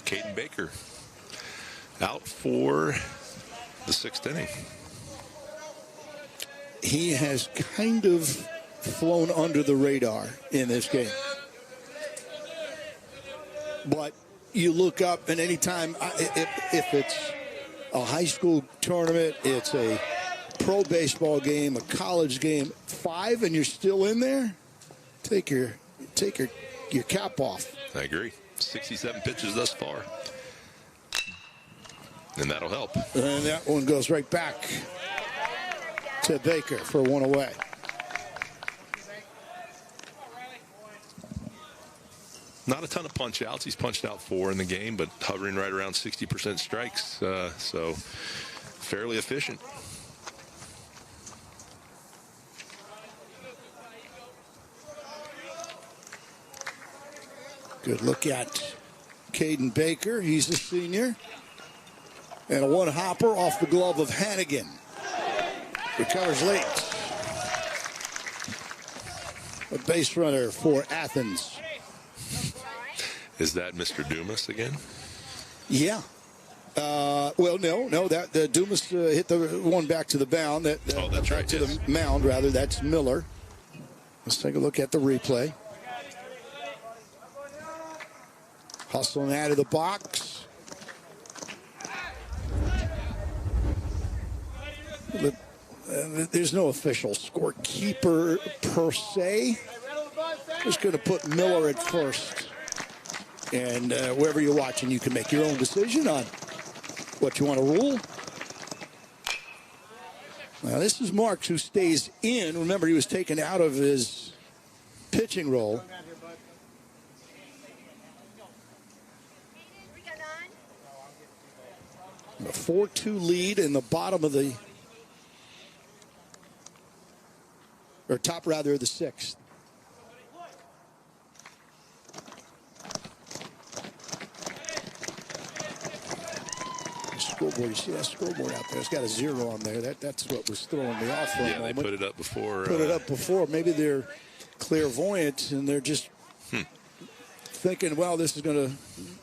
Caden Baker out for the 6th inning. He has kind of flown under the radar in this game. But you look up, and anytime, if it's a high school tournament, it's a pro baseball game, a college game, 5 and you're still in there, take your cap off. I agree. 67 pitches thus far. And that'll help. And that one goes right back to Baker for 1 away. Not a ton of punch outs. He's punched out 4 in the game, but hovering right around 60% strikes. So fairly efficient. Good look at Caden Baker. He's a senior. And a one-hopper off the glove of Hannigan. Recovers late. A base runner for Athens. Is that Mr. Dumas again? Yeah. Well, no. That Dumas hit the one back to the mound. That's right. To the mound, rather. That's Miller. Let's take a look at the replay. Hustling out of the box. There's no official scorekeeper per se. Just going to put Miller at first. And wherever you're watching, you can make your own decision on what you want to rule. Now, this is Marks, who stays in. Remember, he was taken out of his pitching role. A 4-2 lead in the bottom of the, or top rather, of the sixth. The scoreboard, you see that scoreboard out there? It's got a 0 on there. That's what was throwing me off for a moment. They put it up before. Put it up before. Maybe they're clairvoyant and they're just thinking, well, this is going to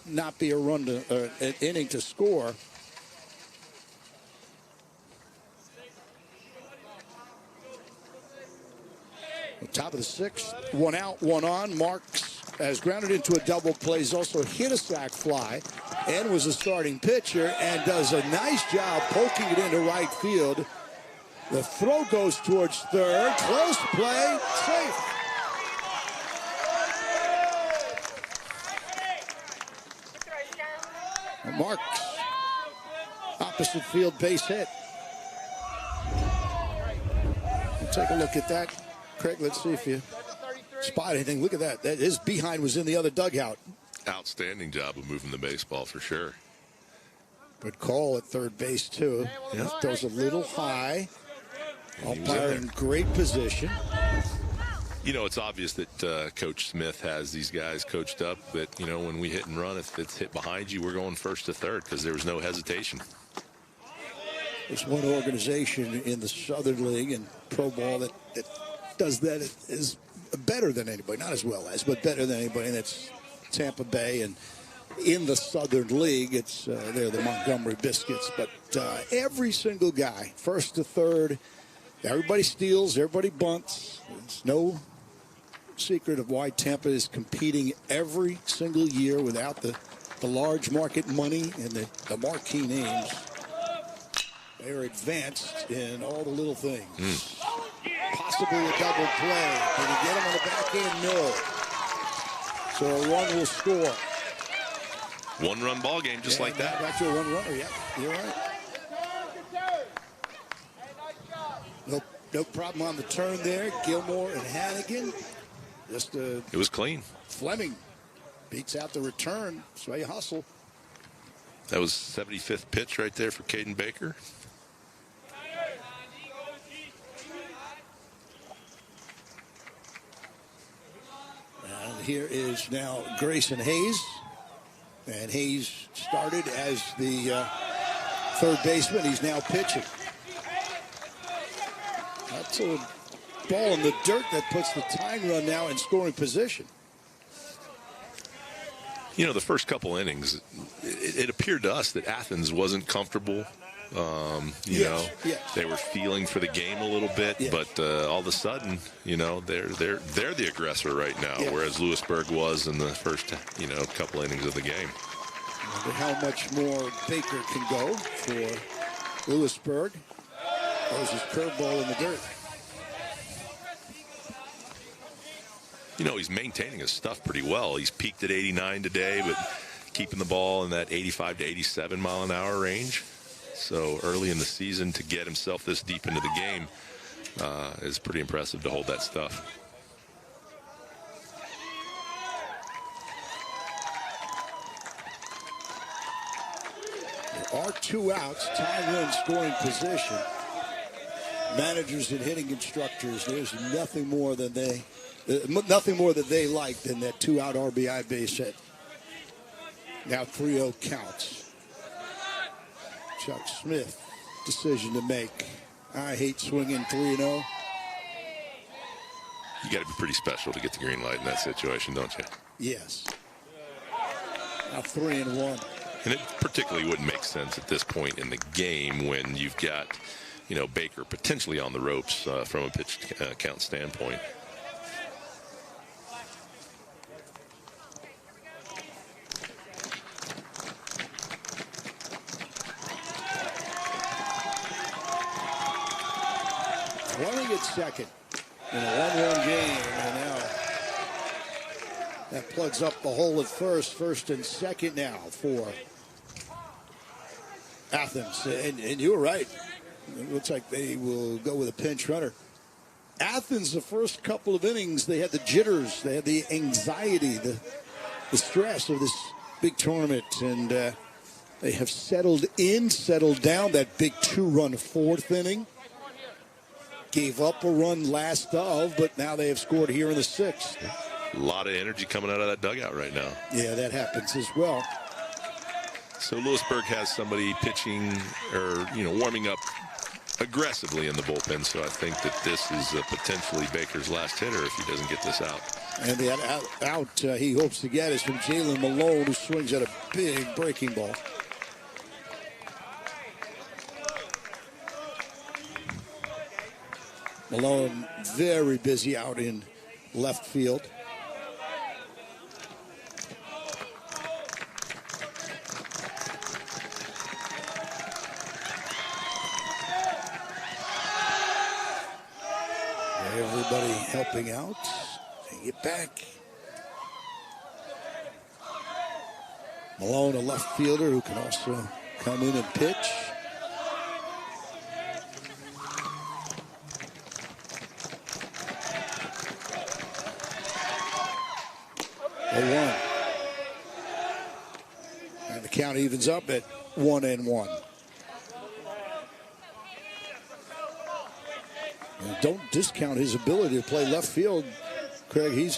not be a run to an inning to score. Top of the sixth, 1 out, 1 on. Marks has grounded into a double play. He's also hit a sac fly and was a starting pitcher and does a nice job poking it into right field. The throw goes towards third. Close play, safe. Marks, opposite field base hit. We'll take a look at that. Craig, let's see if you spot anything. Look at that. His behind was in the other dugout. Outstanding job of moving the baseball for sure. Good call at third base, too. Yeah. Throws a little high. Umpire in great position. You know, it's obvious that Coach Smith has these guys coached up that, you know, when we hit and run, if it's hit behind you, we're going first to third because there was no hesitation. There's one organization in the Southern League and pro ball that does that is better than anybody, not as well as, but better than anybody, and that's Tampa Bay. And in the Southern League, it's they're the Montgomery Biscuits. But every single guy, first to third, everybody steals, everybody bunts. There's no secret of why Tampa is competing every single year without the large market money and the marquee names. They're advanced in all the little things. Possibly a double play. Can he get him on the back end? No. So a run will score. One-run ball game, just like that. Back to a one-runner. Yeah, you're right. No problem on the turn there. Gilmore and Hannigan. It was clean. Fleming beats out the return. So you hustle. That was 75th pitch right there for Caden Baker. And here is now Grayson Hayes. And Hayes started as the third baseman. He's now pitching. That's a ball in the dirt that puts the tying run now in scoring position. You know, the first couple innings, it appeared to us that Athens wasn't comfortable. You know, they were feeling for the game a little bit, but all of a sudden, you know, they're the aggressor right now, whereas Lewisburg was in the first, couple innings of the game. I wonder how much more Baker can go for Lewisburg. Throws his curveball in the dirt. You know, he's maintaining his stuff pretty well. He's peaked at 89 today, but keeping the ball in that 85 to 87 mile an hour range. So early in the season to get himself this deep into the game is pretty impressive to hold that stuff. There are 2 outs, tying run scoring position. managers and hitting instructors, there's nothing more that they like than that 2-out RBI base hit. Now 3-0 counts. Chuck Smith, decision to make. I hate swinging 3-0. You got to be pretty special to get the green light in that situation, don't you? Yes. Now 3-1. And it particularly wouldn't make sense at this point in the game when you've got, Baker potentially on the ropes from a pitch count standpoint. Running at second in a 1-1 game, and now that plugs up the hole at first and second now for Athens. And you were right. It looks like they will go with a pinch runner. Athens, the first couple of innings, they had the jitters, they had the anxiety, the stress of this big tournament, and they have settled down. That big 2-run fourth inning. Gave up a run last of, but now they have scored here in the 6th. A lot of energy coming out of that dugout right now. Yeah, that happens as well. So Lewisburg has somebody pitching or, warming up aggressively in the bullpen. So I think that this is potentially Baker's last hitter if he doesn't get this out. And the out he hopes to get is from Jalen Malone, who swings at a big breaking ball. Malone very busy out in left field. Everybody helping out. They get back. Malone, a left fielder who can also come in and pitch. And the count evens up at 1-1. And don't discount his ability to play left field, Craig. He's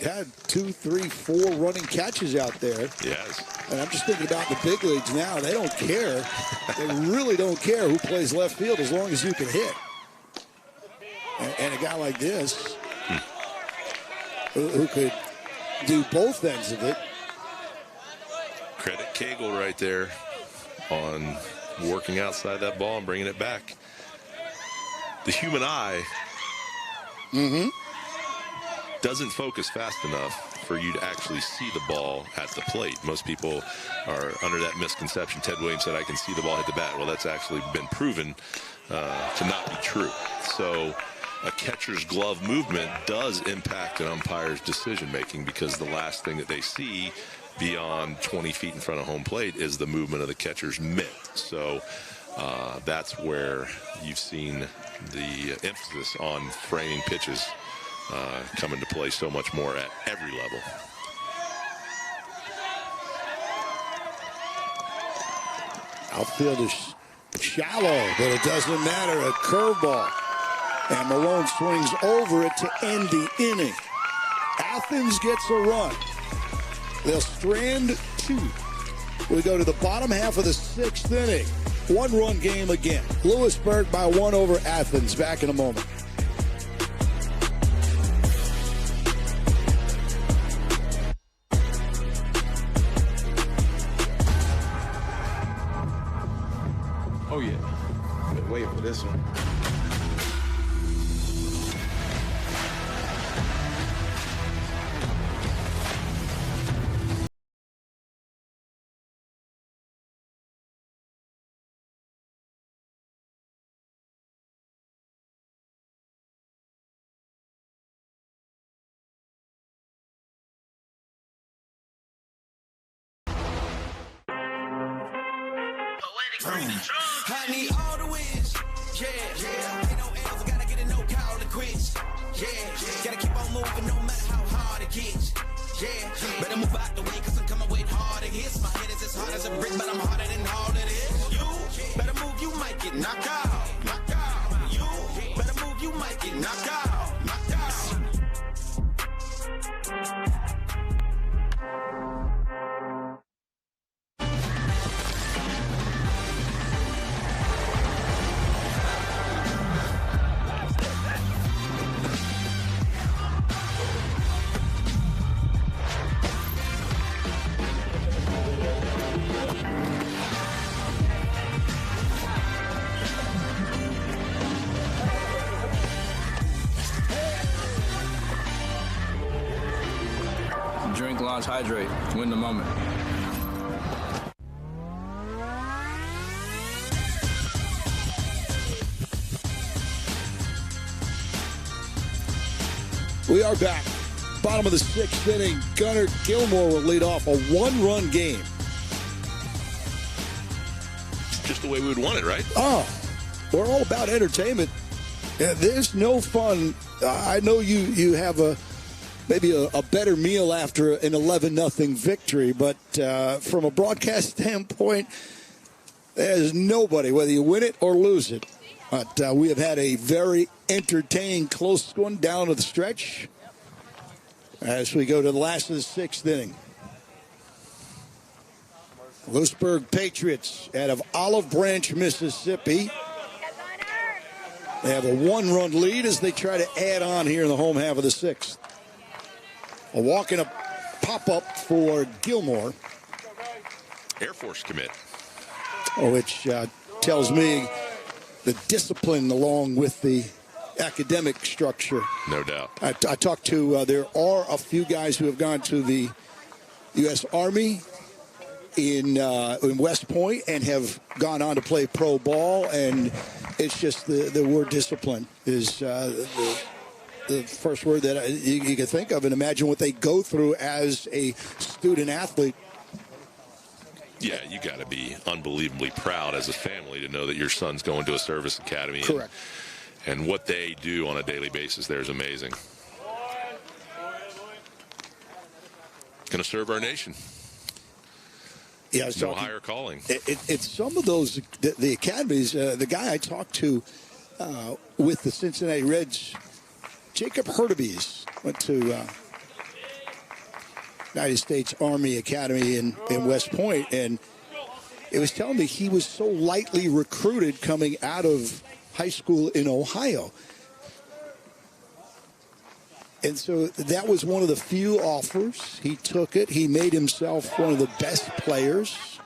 had 2, 3, 4 running catches out there. Yes. And I'm just thinking about the big leagues now. They don't care. They really don't care who plays left field as long as you can hit. And a guy like this, who could do both ends of it. Credit Cagle right there on working outside that ball and bringing it back. The human eye doesn't focus fast enough for you to actually see the ball at the plate. Most people are under that misconception. Ted Williams said, I can see the ball hit the bat. Well, that's actually been proven to not be true. So a catcher's glove movement does impact an umpire's decision-making because the last thing that they see beyond 20 feet in front of home plate is the movement of the catcher's mitt. So that's where you've seen the emphasis on framing pitches come into play so much more at every level. Outfield is shallow, but it doesn't matter. A curveball. And Malone swings over it to end the inning. Athens gets a run. They'll strand 2. We go to the bottom half of the 6th inning. 1-run game again. Lewisburg by 1 over Athens. Back in a moment. Oh, yeah. Been waiting for this one. I need all the wins. Yeah. Ain't no else, gotta get it, no call it quits. Yeah. Gotta keep on moving no matter how hard it gets. Yeah. Better move out the way, cause I'm coming with harder hits. My head is as hard as a brick, but I'm harder than all it is. You better move, you might get knocked out. You might get knocked out, knocked out. Drink, launch, hydrate. Win the moment. We are back. Bottom of the sixth inning. Gunnar Gilmore will lead off a one-run game. Just the way we would want it, right? Oh, we're all about entertainment. Yeah, there's no fun. I know you have maybe a better meal after an 11-0 victory, but from a broadcast standpoint, there's nobody, whether you win it or lose it. But we have had a very entertaining, close one down to the stretch as we go to the last of the sixth inning. Lewisburg Patriots out of Olive Branch, Mississippi. They have a one-run lead as they try to add on here in the home half of the sixth. A walk and a pop-up for Gilmore. Air Force commit. Which tells me the discipline along with the academic structure. No doubt. I talked to, there are a few guys who have gone to the U.S. Army in West Point and have gone on to play pro ball, and it's just the word discipline is the first word that you can think of, and imagine what they go through as a student athlete. Yeah, you got to be unbelievably proud as a family to know that your son's going to a service academy. Correct. And what they do on a daily basis there is amazing. Going to serve our nation. Yeah, no higher calling. It's some of those, the academies, the guy I talked to with the Cincinnati Reds, Jacob Hurtubise, went to United States Army Academy in West Point, and it was telling me he was so lightly recruited coming out of high school in Ohio. And so that was one of the few offers. He took it. He made himself one of the best players.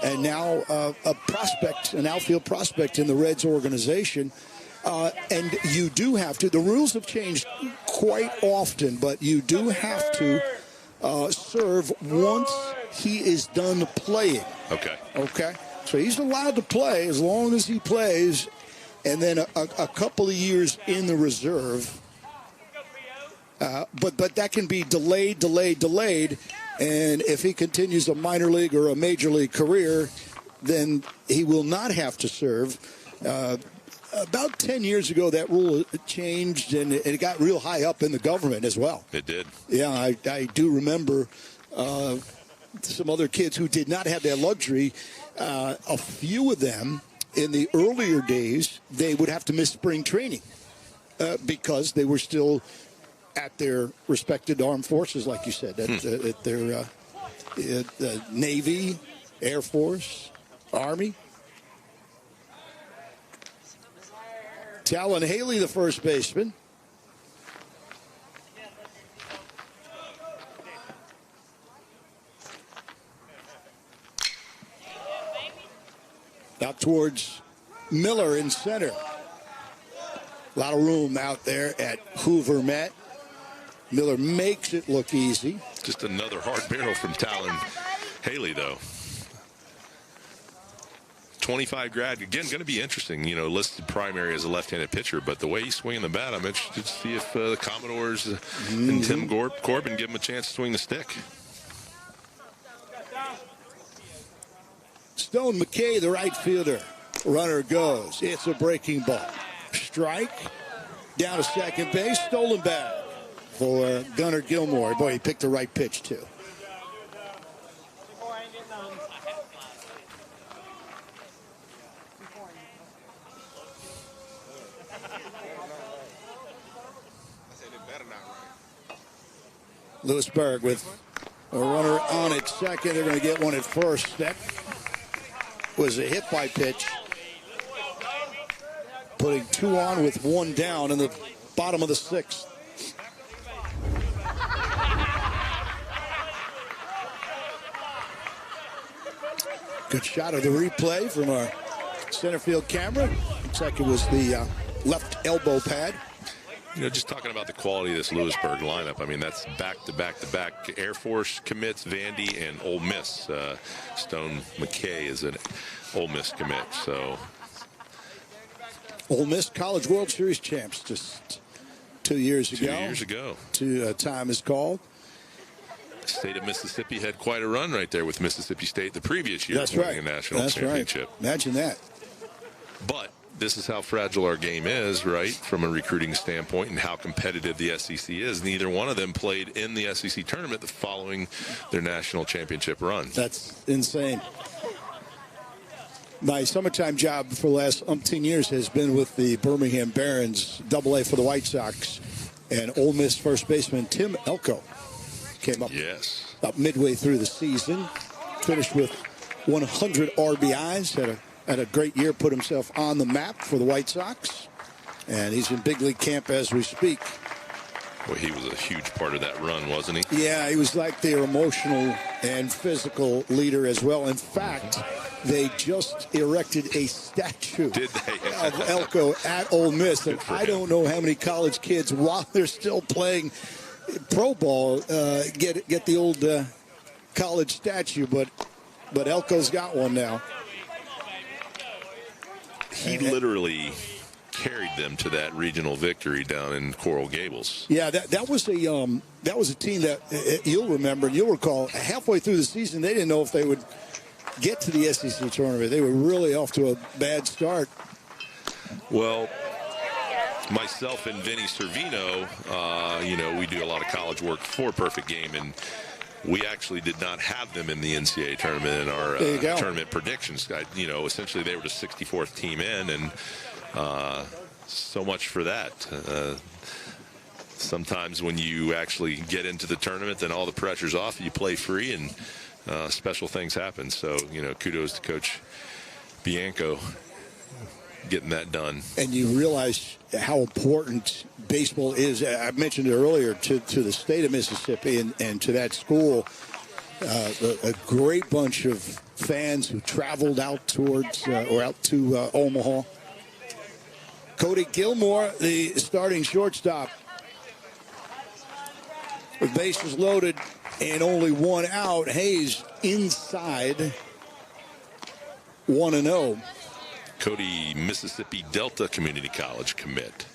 And now a prospect, an outfield prospect in the Reds organization. And you do have to, the rules have changed quite often, but you do have to serve once he is done playing. Okay. So he's allowed to play as long as he plays, and then a couple of years in the reserve. But that can be delayed. And if he continues a minor league or a major league career, then he will not have to serve. About 10 years ago, that rule changed, and it got real high up in the government as well. It did. Yeah, I do remember some other kids who did not have that luxury. A few of them, in the earlier days, they would have to miss spring training because they were still at their respected armed forces, like you said, at their Navy, Air Force, Army. Talon Haley, the first baseman. Out towards Miller in center. A lot of room out there at Hoover, Matt. Miller makes it look easy. Just another hard barrel from Talon Haley, though. 25 grad, again, going to be interesting, listed primary as a left-handed pitcher, but the way he's swinging the bat, I'm interested to see if the Commodores and Tim Corbin give him a chance to swing the stick. Stone McKay, the right fielder. Runner goes. It's a breaking ball. Strike. Down to second base. Stolen back for Gunnar Gilmore. Boy, he picked the right pitch, too. Lewisburg with a runner on at second. They're going to get one at first. That was a hit by pitch. Putting 2 on with 1 down in the bottom of the 6th. Good shot of the replay from our center field camera. Looks like it was the left elbow pad. You know, just talking about the quality of this Lewisburg lineup, I mean, that's back-to-back-to-back Air Force commits, Vandy, and Ole Miss. Stone McKay is an Ole Miss commit. So Ole Miss College World Series champs just 2 years ago. 2 years ago. Time is called. State of Mississippi had quite a run right there with Mississippi State the previous year. That's winning right. a national championship. Right. Imagine that. But this is how fragile our game is, right, from a recruiting standpoint, and how competitive the SEC is. Neither one of them played in the SEC tournament following their national championship run. That's insane. My summertime job for the last umpteen years has been with the Birmingham Barons, AA for the White Sox, and Ole Miss first baseman Tim Elko came up about midway through the season, finished with 100 RBIs, had a great year, put himself on the map for the White Sox, and he's in big league camp as we speak. Well, he was a huge part of that run, wasn't he? Yeah, he was like their emotional and physical leader as well. In fact, they just erected a statue of Elko at Ole Miss. And I don't know how many college kids, while they're still playing pro ball, get the old college statue, but Elko's got one now. He literally carried them to that regional victory down in Coral Gables. Yeah, that was a team that you'll remember and you'll recall. Halfway through the season, they didn't know if they would get to the SEC tournament. They were really off to a bad start. Well, myself and Vinny Servino, we do a lot of college work for Perfect Game, and we actually did not have them in the NCAA tournament in our tournament predictions. Essentially they were the 64th team in, and so much for that. Sometimes when you actually get into the tournament, then all the pressure's off. You play free, and special things happen. So, kudos to Coach Bianco getting that done. And you realize how important baseball is. I mentioned it earlier to the state of Mississippi and to that school. A great bunch of fans who traveled out towards or out to Omaha. Cody Gilmore, the starting shortstop, with bases loaded and only 1 out. Hayes inside 1-0. Cody, Mississippi Delta Community College commit.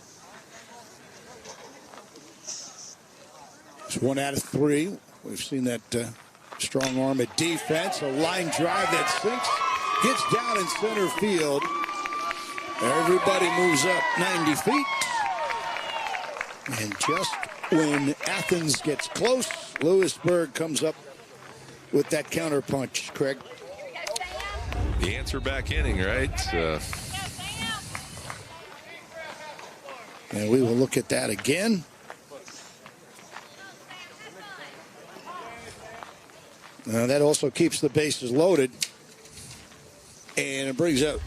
It's 1 out of 3. We've seen that strong arm at defense. A line drive that sinks, gets down in center field. Everybody moves up 90 feet. And just when Athens gets close, Lewisburg comes up with that counterpunch, Craig. The answer back inning, right? And we will look at that again. That also keeps the bases loaded. And it brings up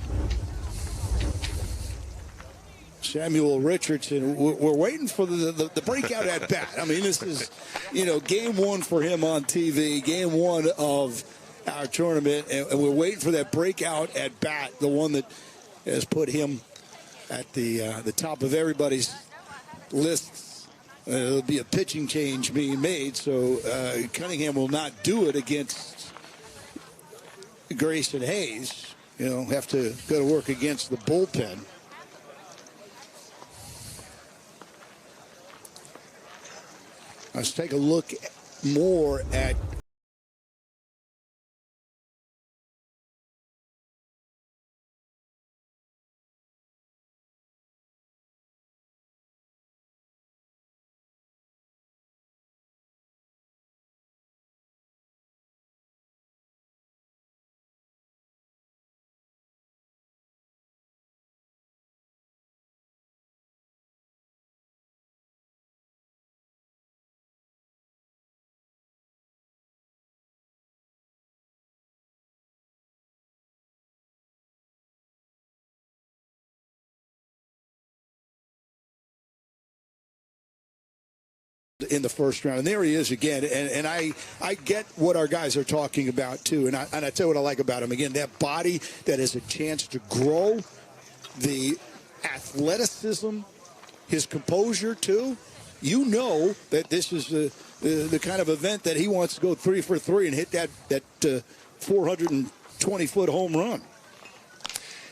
Samuel Richardson. We're waiting for the breakout at bat. I mean, this is, game 1 for him on TV, game 1 of our tournament, and we're waiting for that breakout at bat, the one that has put him at the top of everybody's lists. There'll be a pitching change being made, so Cunningham will not do it against Grayson Hayes. Have to go to work against the bullpen. Let's take a look more at in the first round. And there he is again. And I get what our guys are talking about, too. And I tell you what I like about him. Again, that body that has a chance to grow, the athleticism, his composure, too. You know that this is the kind of event that he wants to go 3 for 3 and hit that 420-foot home run.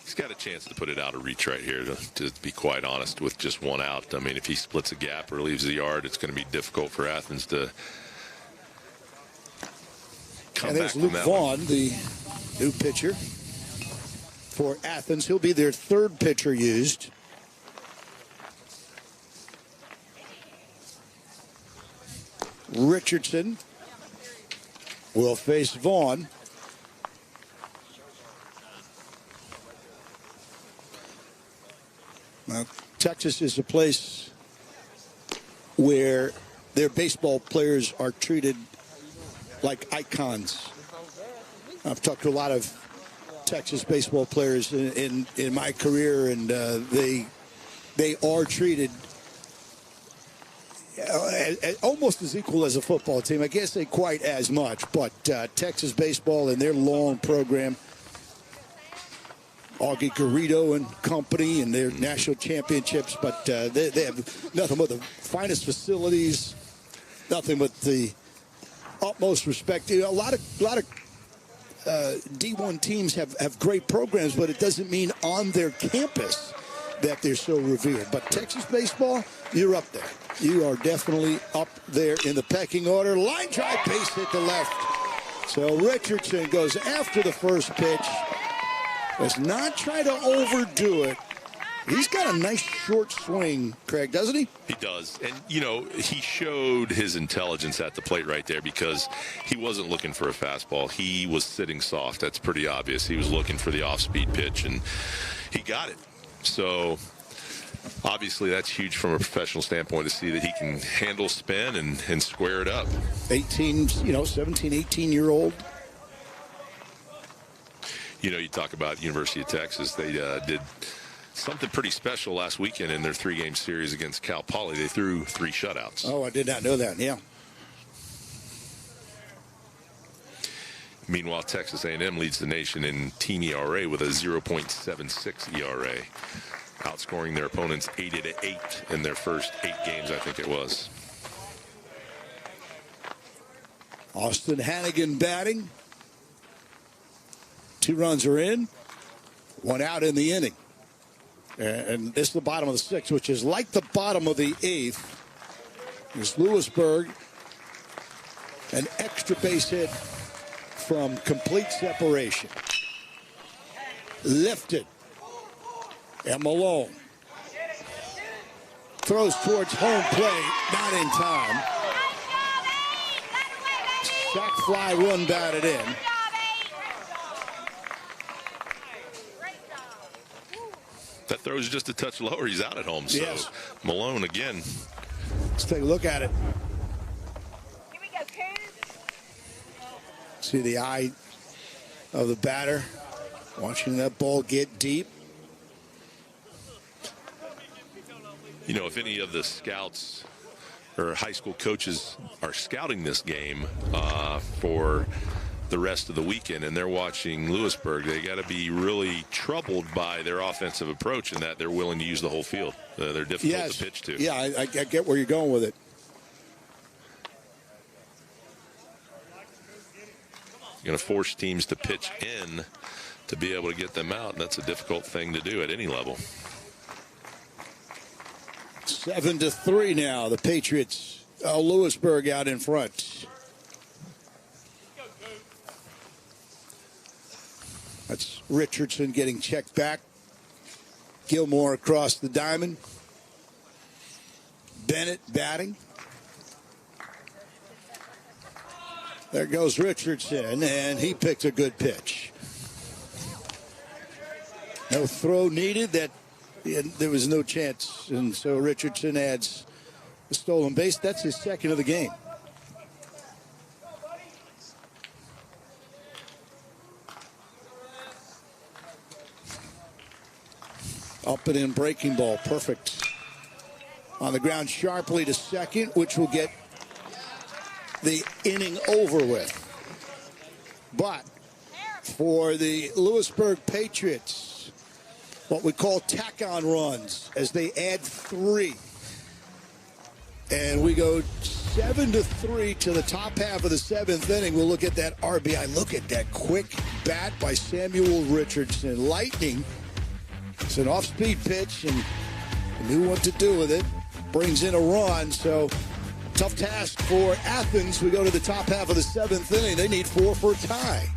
He's got a chance to put it out of reach right here, to be quite honest, with just one out. I mean, if he splits a gap or leaves the yard, it's going to be difficult for Athens to come and back there's Luke from that Vaughn, one. the new pitcher for Athens. He'll be their third pitcher used. Richardson will face Vaughn. Now, Texas is a place where their baseball players are treated like icons. I've talked to a lot of Texas baseball players in my career, and they are treated almost as equal as a football team. I can't say quite as much, but Texas baseball and their long program, Augie Garrido and company and their national championships, but they have nothing but the finest facilities, nothing but the utmost respect. A lot of D1 teams have great programs, but it doesn't mean on their campus that they're so revered. But Texas baseball, you're up there. You are definitely up there in the pecking order. Line drive, base hit to left. So Richardson goes after the first pitch. Does not try to overdo it. He's got a nice short swing, Craig, doesn't he? He does. And, you know, he showed his intelligence at the plate right there, because he wasn't looking for a fastball. He was sitting soft. That's pretty obvious. He was looking for the off-speed pitch, and he got it. So, obviously, that's huge from a professional standpoint to see that he can handle spin and square it up. 17, 18-year-old. You know, you talk about University of Texas. They did something pretty special last weekend in their 3-game series against Cal Poly. They threw 3 shutouts. Oh, I did not know that, yeah. Meanwhile, Texas A&M leads the nation in team ERA with a 0.76 ERA, outscoring their opponents 80-8 in their first 8 games, I think it was. Austin Hannigan batting. 2 runs are in, 1 out in the inning. And this is the bottom of the 6th, which is like the bottom of the 8th. Is Lewisburg. An extra base hit from complete separation. Lifted. And Malone throws towards home plate, not in time. Sac fly, run batted in. That throw is just a touch lower. He's out at home. So yes. Malone again. Let's take a look at it. Here we go, Karen. See the eye of the batter. Watching that ball get deep. You know, if any of the scouts or high school coaches are scouting this game for the rest of the weekend and they're watching Lewisburg, they got to be really troubled by their offensive approach in that they're willing to use the whole field. They're difficult to pitch to. Yeah, I get where you're going with it. You're going to force teams to pitch in to be able to get them out, and that's a difficult thing to do at any level. 7-3 now. The Patriots, Lewisburg out in front. That's Richardson getting checked back. Gilmore across the diamond. Bennett batting. There goes Richardson, and he picked a good pitch. No throw needed. There was no chance, and so Richardson adds a stolen base. That's his second of the game. Up and in breaking ball. Perfect. on the ground sharply to second, which will get the inning over with. But for the Lewisburg Patriots, what we call tack-on runs, as they add 3. And we go 7-3 to the top half of the 7th inning. We'll look at that RBI. Look at that quick bat by Samuel Richardson. Lightning. It's an off-speed pitch, and knew what to do with it. Brings in a run, so tough task for Athens. We go to the top half of the 7th inning. They need 4 for a tie.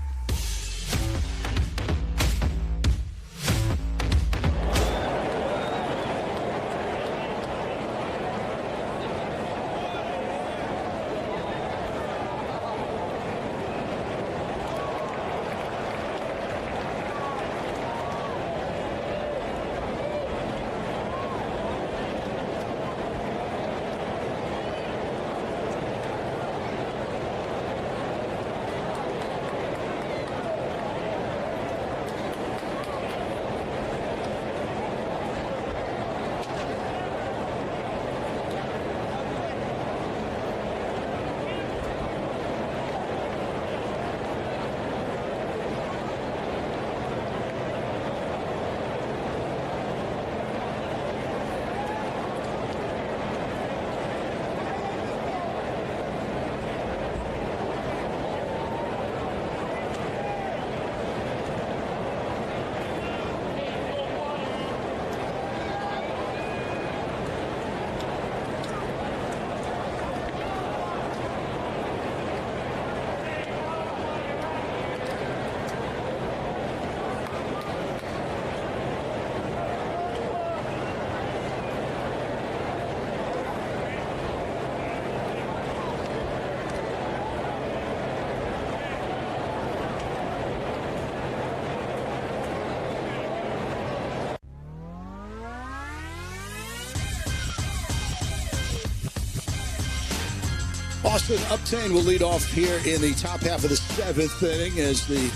Austin Uptain will lead off here in the top half of the 7th inning as the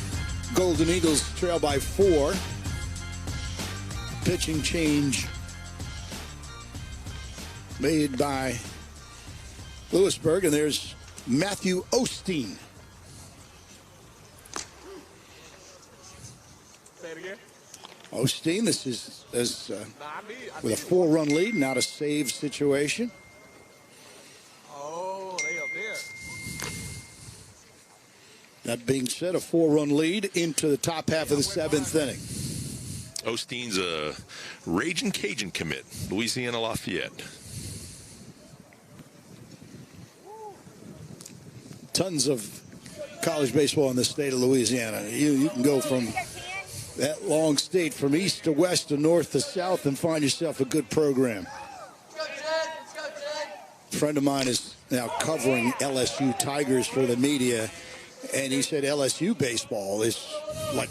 Golden Eagles trail by 4. Pitching change made by Lewisburg, and there's Matthew Osteen. Say it again. Osteen, this is with a 4-run lead, not a save situation. That being said, a 4-run lead into the top half of the 7th inning. Osteen's a Ragin' Cajun commit, Louisiana Lafayette. Tons of college baseball in the state of Louisiana. You can go from that long state from east to west to north to south and find yourself a good program. A friend of mine is now covering LSU Tigers for the media. And he said LSU baseball is like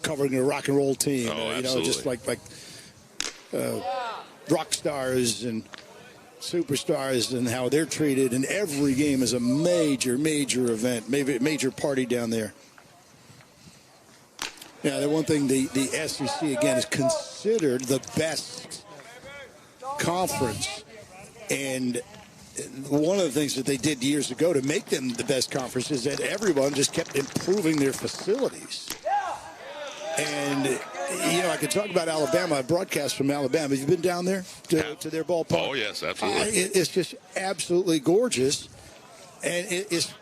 covering a rock and roll team. Oh, you know, just like rock stars and superstars and how they're treated. And every game is a major event, maybe a major party down there. Yeah, the one thing the SEC, again, is considered the best conference. And one of the things that they did years ago to make them the best conference is that everyone just kept improving their facilities. And, you know, I could talk about Alabama. I broadcast from Alabama. Have you been down there to their ballpark? Oh, yes, absolutely. It's just absolutely gorgeous. And it's,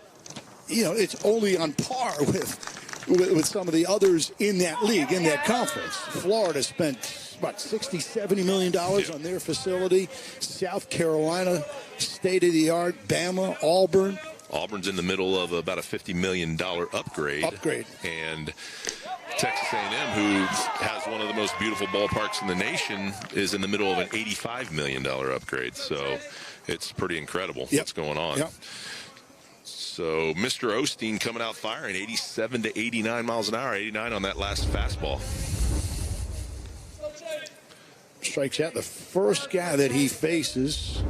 you know, it's only on par with some of the others in that league, in that conference. Florida spent about $60-70 million on their facility. South Carolina, state-of-the-art. Bama, Auburn. Auburn's in the middle of about a $50 million upgrade. And Texas A&M, who has one of the most beautiful ballparks in the nation, is in the middle of an $85 million upgrade. So it's pretty incredible what's going on. Yep. So Mr. Osteen coming out firing 87 to 89 miles an hour, 89 on that last fastball. Strikes out the first guy that he faces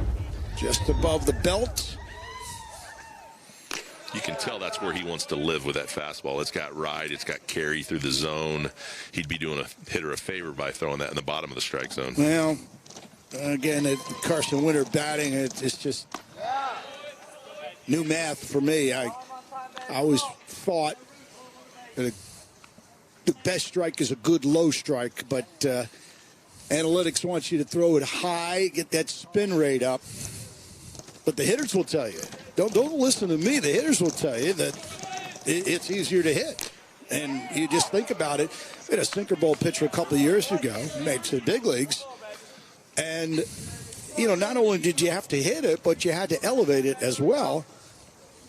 just above the belt. You can tell that's where he wants to live with that fastball. It's got ride, it's got carry through the zone. He'd be doing a hitter a favor by throwing that in the bottom of the strike zone. Well, Again, Carson Winter batting, it's just new math for me. I always thought that the best strike is a good low strike, but analytics wants you to throw it high, get that spin rate up. But the hitters will tell you. Don't listen to me. The hitters will tell you that it's easier to hit. And you just think about it. We had a sinker ball pitcher a couple of years ago, made to the big leagues. And, not only did you have to hit it, but you had to elevate it as well.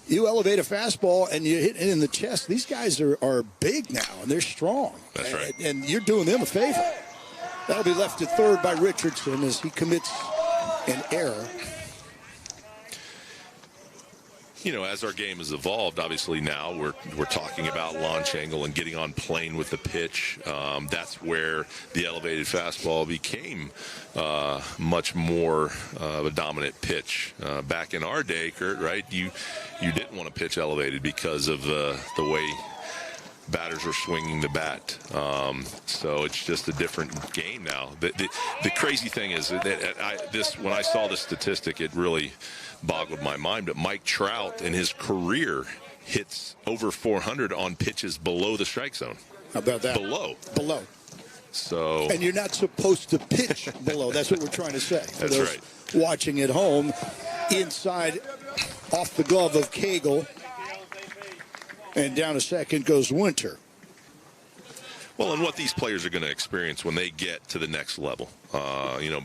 You elevate a fastball and you hit it in the chest. These guys are big now, and they're strong. That's right. And you're doing them a favor. That'll be left at third by Richardson as he commits an error. As our game has evolved, obviously now we're talking about launch angle and getting on plane with the pitch. That's where the elevated fastball became much more of a dominant pitch. Back in our day, Kurt, right? You didn't want to pitch elevated because of the way batters are swinging the bat. So it's just a different game now. The crazy thing is that when I saw this statistic, it really boggled my mind. But Mike Trout in his career hits over 400 on pitches below the strike zone. How about that? Below. So. And you're not supposed to pitch below. That's what we're trying to say. For That's those right. watching at home, inside, off the glove of Cagle. And down to second goes Winter. Well, and what these players are going to experience when they get to the next level,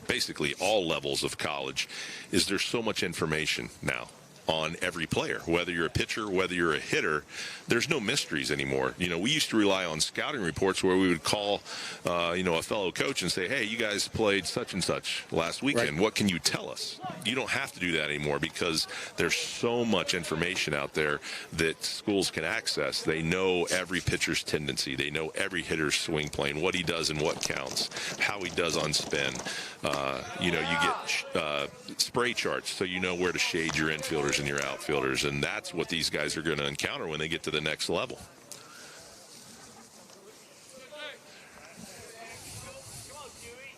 basically all levels of college, is there's so much information now on every player. Whether you're a pitcher, whether you're a hitter, there's no mysteries anymore. We used to rely on scouting reports where we would call, a fellow coach and say, hey, you guys played such and such last weekend. Right. What can you tell us? You don't have to do that anymore because there's so much information out there that schools can access. They know every pitcher's tendency. They know every hitter's swing plane, what he does and what counts, how he does on spin. You get spray charts so you know where to shade your infielders and your outfielders, and that's what these guys are going to encounter when they get to the next level.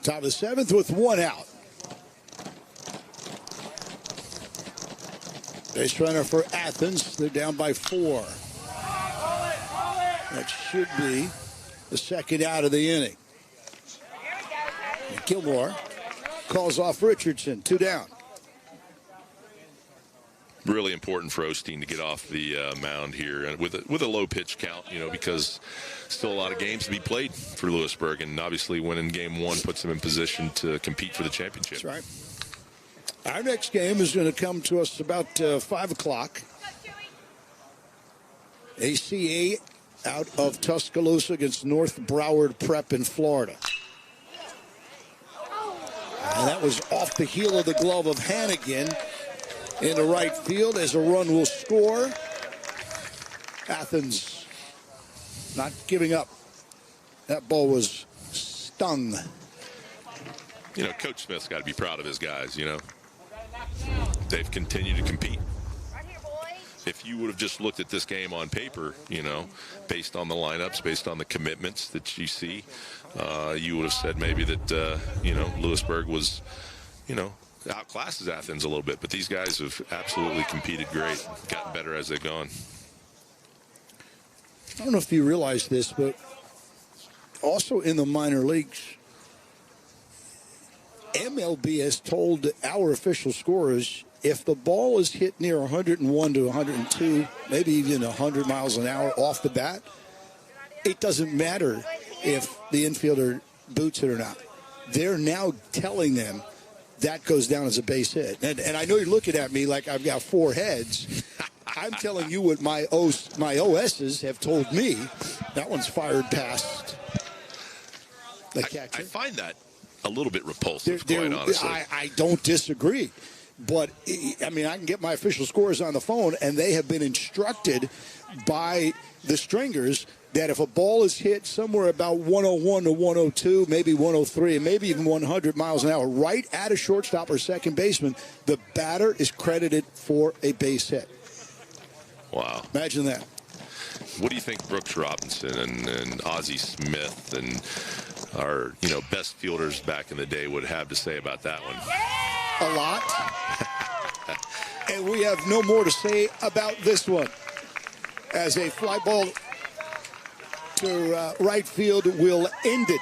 Top of the seventh with one out. Base runner for Athens. They're down by 4. That should be the second out of the inning. And Gilmore calls off Richardson. 2 down. Really important for Osteen to get off the mound here and with a low pitch count, because still a lot of games to be played for Lewisburg, and obviously winning game 1 puts them in position to compete for the championship. That's right. Our next game is going to come to us about 5 o'clock. ACA out of Tuscaloosa against North Broward Prep in Florida. And that was off the heel of the glove of Hannigan into right field as a run will score. Athens not giving up. That ball was stung. Coach Smith's got to be proud of his guys, They've continued to compete. If you would have just looked at this game on paper, based on the lineups, based on the commitments that you see, you would have said maybe that, Lewisburg was, outclasses Athens a little bit. But these guys have absolutely competed great, gotten better as they've gone. I don't know if you realize this, but also in the minor leagues, MLB has told our official scorers if the ball is hit near 101 to 102, maybe even 100 miles an hour off the bat, it doesn't matter if the infielder boots it or not. They're now telling them that goes down as a base hit. And I know you're looking at me like I've got 4 heads. I'm telling you what my OSs have told me. That one's fired past the catcher. I find that a little bit repulsive, quite honestly. I don't disagree. But, I mean, I can get my official scores on the phone, and they have been instructed by the stringers that if a ball is hit somewhere about 101 to 102, maybe 103, and maybe even 100 miles an hour, right at a shortstop or second baseman, the batter is credited for a base hit. Wow. Imagine that. What do you think Brooks Robinson and Ozzie Smith and our best fielders back in the day would have to say about that one. A lot. And we have no more to say about this one, as a fly ball to right field will end it.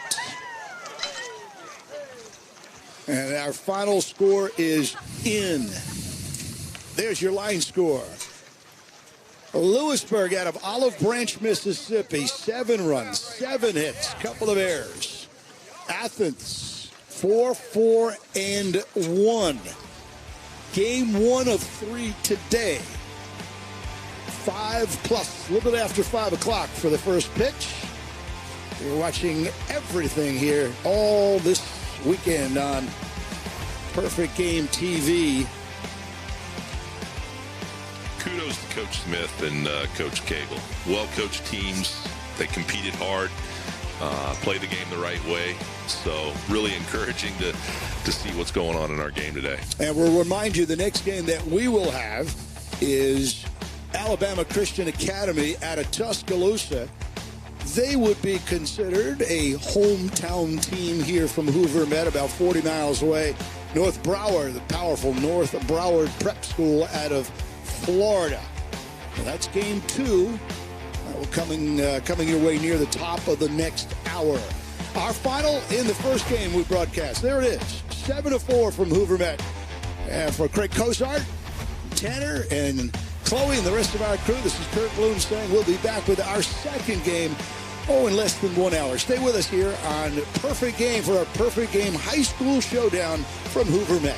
And our final score is in. There's your line score. Lewisburg out of Olive Branch, Mississippi, 7 runs, 7 hits, couple of errors. Athens, 4-4-1. Game 1 of 3 today. 5+, a little bit after 5 o'clock for the first pitch. You're watching everything here all this weekend on Perfect Game TV. Kudos to Coach Smith and Coach Cagle. Well-coached teams. They competed hard, play the game the right way. So really encouraging to see what's going on in our game today. And we'll remind you the next game that we will have is Alabama Christian Academy out of Tuscaloosa. They would be considered a hometown team here from Hoover Met, about 40 miles away. North Broward, the powerful North Broward Prep School out of Florida. Well, that's game 2. Coming your way near the top of the next hour. Our final in the first game we broadcast. There it is, 7-4 from Hoover Met. And for Craig Cosart, Tanner, and Chloe, and the rest of our crew, this is Kurt Bloom saying we'll be back with our second game, in less than 1 hour. Stay with us here on Perfect Game for our Perfect Game High School Showdown from Hoover Met.